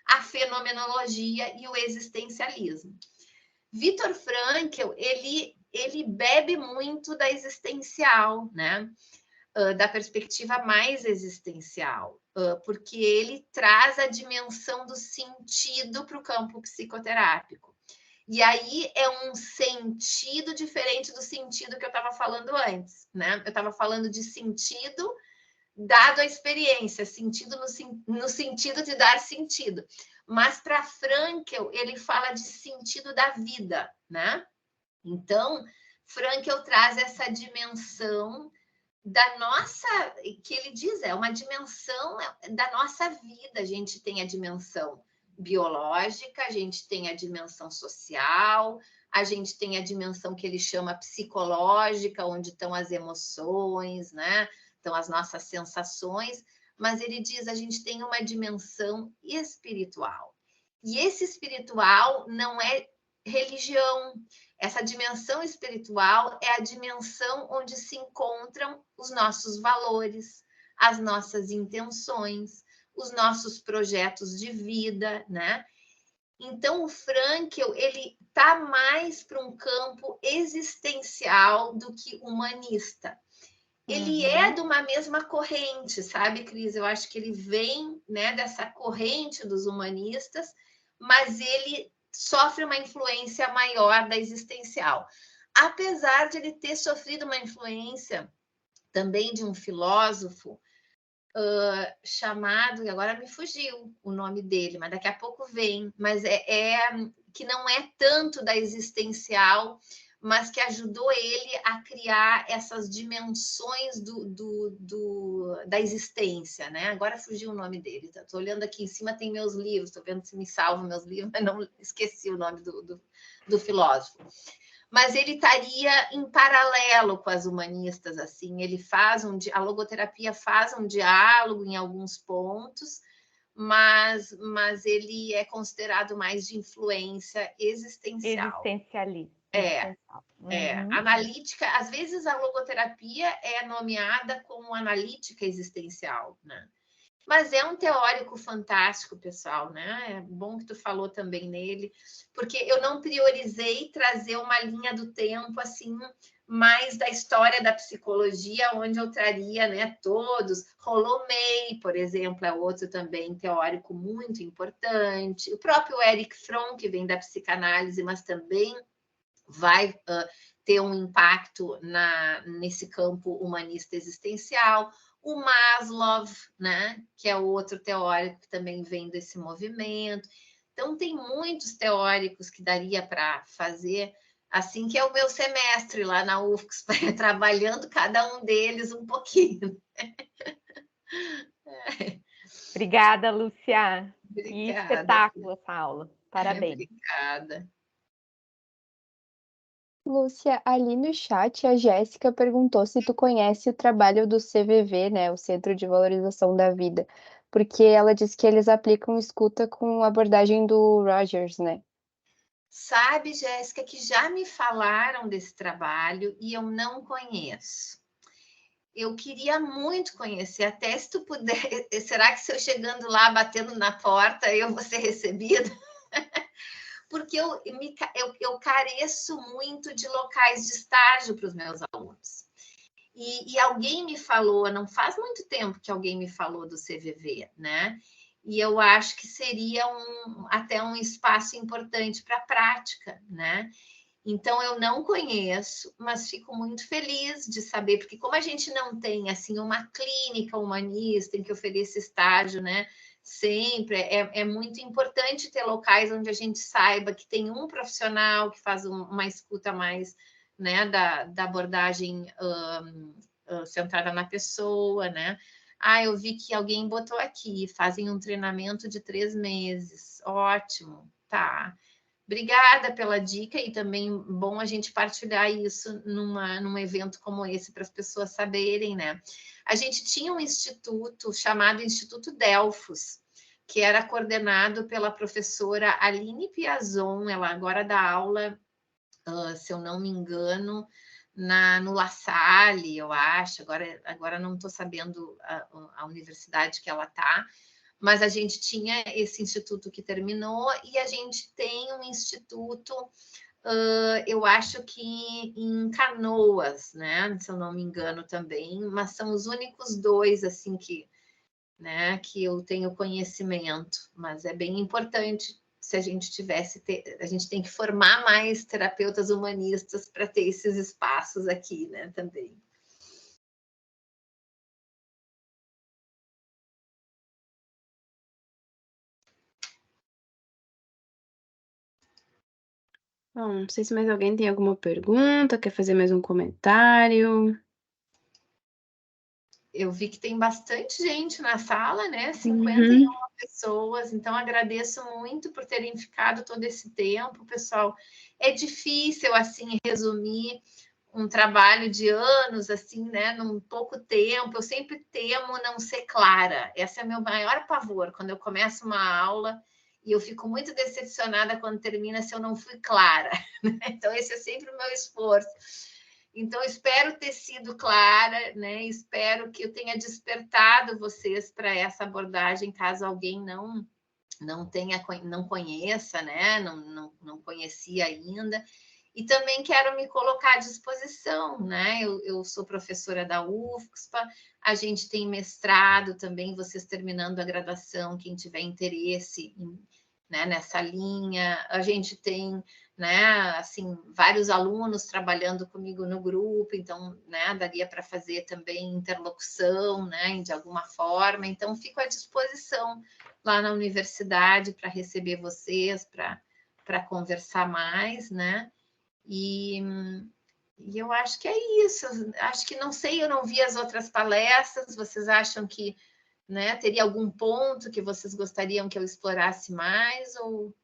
A fenomenologia e o existencialismo. Viktor Frankl, ele ele bebe muito da existencial, né? Da perspectiva mais existencial, porque ele traz a dimensão do sentido para o campo psicoterápico. E aí é um sentido diferente do sentido que eu estava falando antes, né? Eu estava falando de sentido dado a experiência, sentido no sentido de dar sentido. Mas para Frankl, ele fala de sentido da vida, né? Então, Frankl traz essa dimensão da nossa, que ele diz, é uma dimensão da nossa vida. A gente tem a dimensão biológica, a gente tem a dimensão social, a gente tem a dimensão que ele chama psicológica, onde estão as emoções, né? Estão as nossas sensações, mas ele diz, a gente tem uma dimensão espiritual. E esse espiritual não é religião. Essa dimensão espiritual é a dimensão onde se encontram os nossos valores, as nossas intenções, os nossos projetos de vida, né? Então, o Frankl, ele está mais para um campo existencial do que humanista. Ele é de uma mesma corrente, sabe, Cris? Eu acho que ele vem, né, dessa corrente dos humanistas, mas ele sofre uma influência maior da existencial. Apesar de ele ter sofrido uma influência também de um filósofo chamado, e agora me fugiu o nome dele, mas daqui a pouco vem, mas que não é tanto da existencial, mas que ajudou ele a criar essas dimensões da existência, né? Agora fugiu o nome dele. Estou olhando aqui em cima, tem meus livros, estou vendo se me salvam meus livros, mas não esqueci o nome do filósofo. Mas ele estaria em paralelo com as humanistas, assim, a logoterapia faz um diálogo em alguns pontos, mas ele é considerado mais de influência existencial. Existencialista. Analítica, às vezes a logoterapia é nomeada como analítica existencial, né? Mas é um teórico fantástico, pessoal, né? É bom que tu falou também nele, porque eu não priorizei trazer uma linha do tempo, assim, mais da história da psicologia, onde eu traria, né, todos. Rollo May, por exemplo, é outro também teórico muito importante. O próprio Erich Fromm, que vem da psicanálise, mas também vai ter um impacto nesse campo humanista existencial. O Maslow, né, que é outro teórico que também vem desse movimento. Então, tem muitos teóricos que daria para fazer, assim, que é o meu semestre lá na UFSC, trabalhando cada um deles um pouquinho. Obrigada, Lúcia. Obrigada. Que espetáculo essa aula. Parabéns. Obrigada. Lúcia, ali no chat, a Jéssica perguntou se tu conhece o trabalho do CVV, né, o Centro de Valorização da Vida, porque ela disse que eles aplicam escuta com a abordagem do Rogers, né? Sabe, Jéssica, que já me falaram desse trabalho e eu não conheço. Eu queria muito conhecer, até se tu puder. Será que se eu chegando lá, batendo na porta, eu vou ser recebida? Porque eu careço muito de locais de estágio para os meus alunos. E alguém me falou, não faz muito tempo que alguém me falou do CVV, né? E eu acho que seria até um espaço importante para a prática, né? Então, eu não conheço, mas fico muito feliz de saber, porque como a gente não tem, assim, uma clínica humanista em que ofereça estágio, né? Sempre, é muito importante ter locais onde a gente saiba que tem um profissional que faz uma escuta mais, né, da abordagem centrada na pessoa, né? Eu vi que alguém botou aqui, fazem um treinamento de 3 meses. Ótimo, tá. Obrigada pela dica e também bom a gente partilhar isso num evento como esse para as pessoas saberem, né? A gente tinha um instituto chamado Instituto Delfos, que era coordenado pela professora Aline Piazon, ela agora dá aula, se eu não me engano, no La Salle, eu acho, agora não estou sabendo a universidade que ela está, mas a gente tinha esse instituto que terminou e a gente tem um instituto eu acho que em Canoas, né? Se eu não me engano também, mas são os únicos dois assim que, né, que eu tenho conhecimento, mas é bem importante se a gente a gente tem que formar mais terapeutas humanistas para ter esses espaços aqui, né, também. Bom, não sei se mais alguém tem alguma pergunta, quer fazer mais um comentário. Eu vi que tem bastante gente na sala, né? 51 pessoas, então agradeço muito por terem ficado todo esse tempo, pessoal. É difícil, assim, resumir um trabalho de anos, assim, né? Num pouco tempo. Eu sempre temo não ser clara. Esse é o meu maior pavor, quando eu começo uma aula e eu fico muito decepcionada quando termina se eu não fui clara. Então, esse é sempre o meu esforço. Então, espero ter sido clara, né? Espero que eu tenha despertado vocês para essa abordagem, caso alguém não conheça, né? Não conhecia ainda. E também quero me colocar à disposição, né? Eu sou professora da UFSPA, a gente tem mestrado também, vocês terminando a graduação, quem tiver interesse né, nessa linha, a gente tem, né, assim, vários alunos trabalhando comigo no grupo, então, né, daria para fazer também interlocução, né, de alguma forma, então fico à disposição lá na universidade para receber vocês, para conversar mais, né, e eu acho que é isso, acho que não sei, eu não vi as outras palestras, vocês acham que, né, teria algum ponto que vocês gostariam que eu explorasse mais, ou...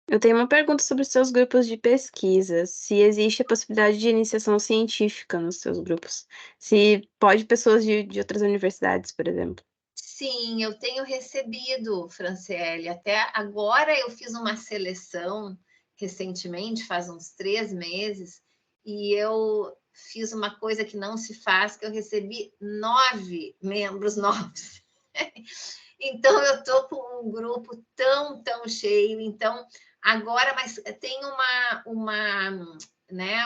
Eu tenho uma pergunta sobre os seus grupos de pesquisa. Se existe a possibilidade de iniciação científica nos seus grupos. Se pode pessoas de outras universidades, por exemplo. Sim, eu tenho recebido, Franciele. Até agora eu fiz uma seleção recentemente, faz uns 3 meses, e eu fiz uma coisa que não se faz, que eu recebi 9 membros novos. Então, eu estou com um grupo tão cheio. Então, agora, mas tem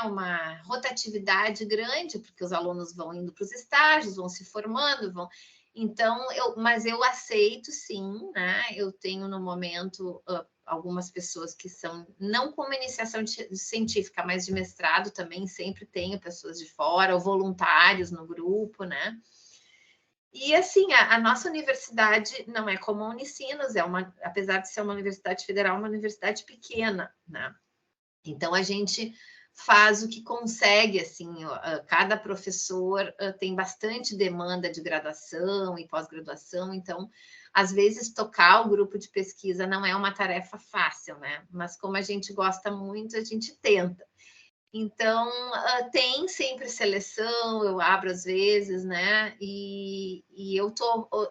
uma rotatividade grande, porque os alunos vão indo para os estágios, vão se formando, vão... Então, mas eu aceito, sim, né? Eu tenho, no momento, algumas pessoas que são, não como iniciação científica, mas de mestrado também, sempre tenho pessoas de fora, ou voluntários no grupo, né? E, assim, a nossa universidade não é como a Unicinos, apesar de ser uma universidade federal, uma universidade pequena, né? Então, a gente faz o que consegue, assim, cada professor tem bastante demanda de graduação e pós-graduação, então, às vezes, tocar o grupo de pesquisa não é uma tarefa fácil, né? Mas como a gente gosta muito, a gente tenta. Então, tem sempre seleção, eu abro às vezes, né? E eu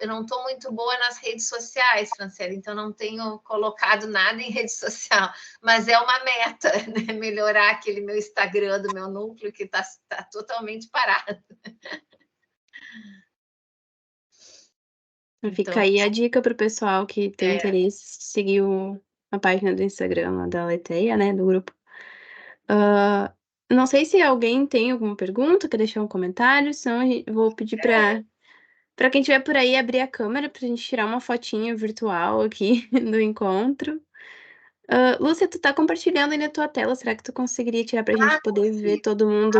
não estou muito boa nas redes sociais, Franciele, então não tenho colocado nada em rede social, mas é uma meta, né? Melhorar aquele meu Instagram do meu núcleo, que está totalmente parado. Fica Então, aí a dica para o pessoal que tem interesse em seguir a página do Instagram lá da Leteia, né, do grupo. Não sei se alguém tem alguma pergunta, quer deixar um comentário, senão eu vou pedir para quem estiver por aí abrir a câmera para a gente tirar uma fotinha virtual aqui do encontro. Lúcia, tu tá compartilhando aí na tua tela, será que tu conseguiria tirar para a gente poder ver todo mundo?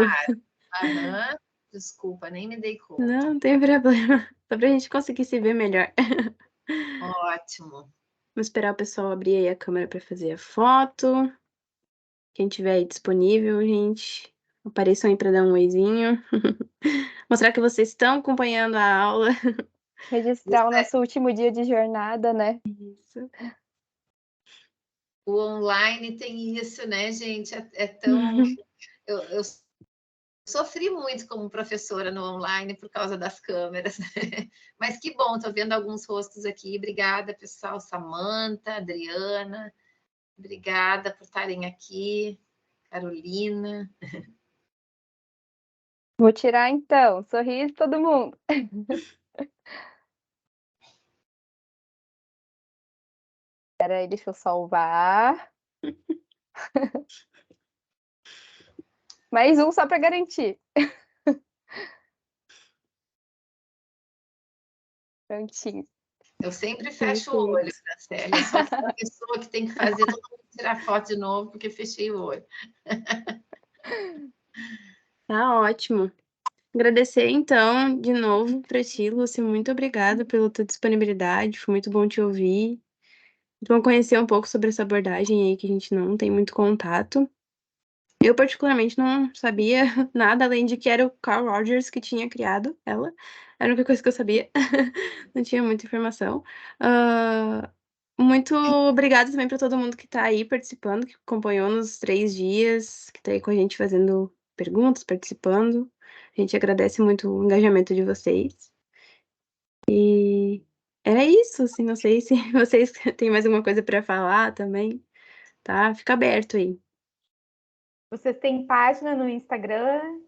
Aham. Desculpa, nem me dei conta. Não tem problema, só para a gente conseguir se ver melhor. Ótimo. Vamos esperar o pessoal abrir aí a câmera para fazer a foto. Quem tiver aí disponível, gente, apareçam aí para dar um oizinho. Mostrar que vocês estão acompanhando a aula. Registrar o nosso último dia de jornada, né? Isso. O online tem isso, né, gente? É tão... Eu sofri muito como professora no online por causa das câmeras. Mas que bom, estou vendo alguns rostos aqui. Obrigada, pessoal. Samanta, Adriana. Obrigada por estarem aqui. Carolina. Vou tirar então. Sorriso todo mundo. Espera aí, deixa eu salvar. Mais um só para garantir. Prontinho. Eu sempre fecho o olho, Franciele. Eu sou aquela pessoa que tem que fazer todo mundo tirar foto de novo, porque fechei o olho. Tá ótimo. Agradecer, então, de novo para ti, Lúcia. Muito obrigada pela tua disponibilidade. Foi muito bom te ouvir. Muito bom conhecer um pouco sobre essa abordagem aí que a gente não tem muito contato. Eu, particularmente, não sabia nada, além de que era o Carl Rogers que tinha criado ela. Era a única coisa que eu sabia. Não tinha muita informação. Muito obrigada também para todo mundo que está aí participando, que acompanhou nos 3 dias, que está aí com a gente fazendo perguntas, participando. A gente agradece muito o engajamento de vocês. E era isso, assim, não sei se vocês têm mais alguma coisa para falar também, tá? Fica aberto aí. Vocês têm página no Instagram?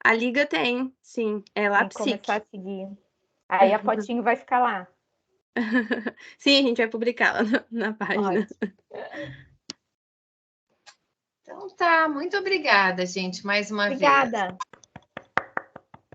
A Liga tem, sim. É Tem que LAPSIC. começar a seguir. Aí a fotinho vai ficar lá. Sim, a gente vai publicá-la na página. Ótimo. Então tá, muito obrigada, gente, mais uma vez. Obrigada.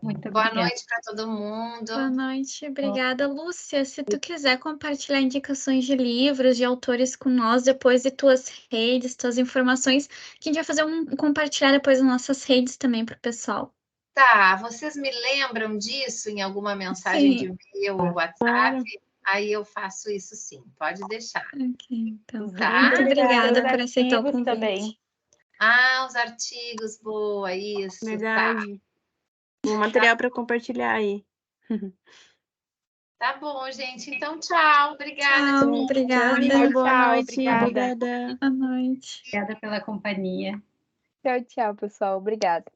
Muito Boa obrigada. noite para todo mundo. Boa noite, obrigada, Lúcia. Se tu quiser compartilhar indicações de livros, de autores com nós, depois de tuas redes, tuas informações, que a gente vai fazer compartilhar depois nas nossas redes também para o pessoal. Tá, vocês me lembram disso em alguma mensagem de e-mail ou WhatsApp? Claro. Aí eu faço isso sim, pode deixar. Ok, então. Tá. Muito obrigada Os por aceitar o artigos convite. também. Ah, os artigos, boa, isso. Tá. Verdade. Um material para compartilhar aí. Tá bom, gente. Então, tchau. Obrigada. Tchau, de novo. obrigada. Tchau, Boa tchau, noite. obrigada. Obrigada. Boa noite. Obrigada pela companhia. Tchau, tchau, pessoal. Obrigada.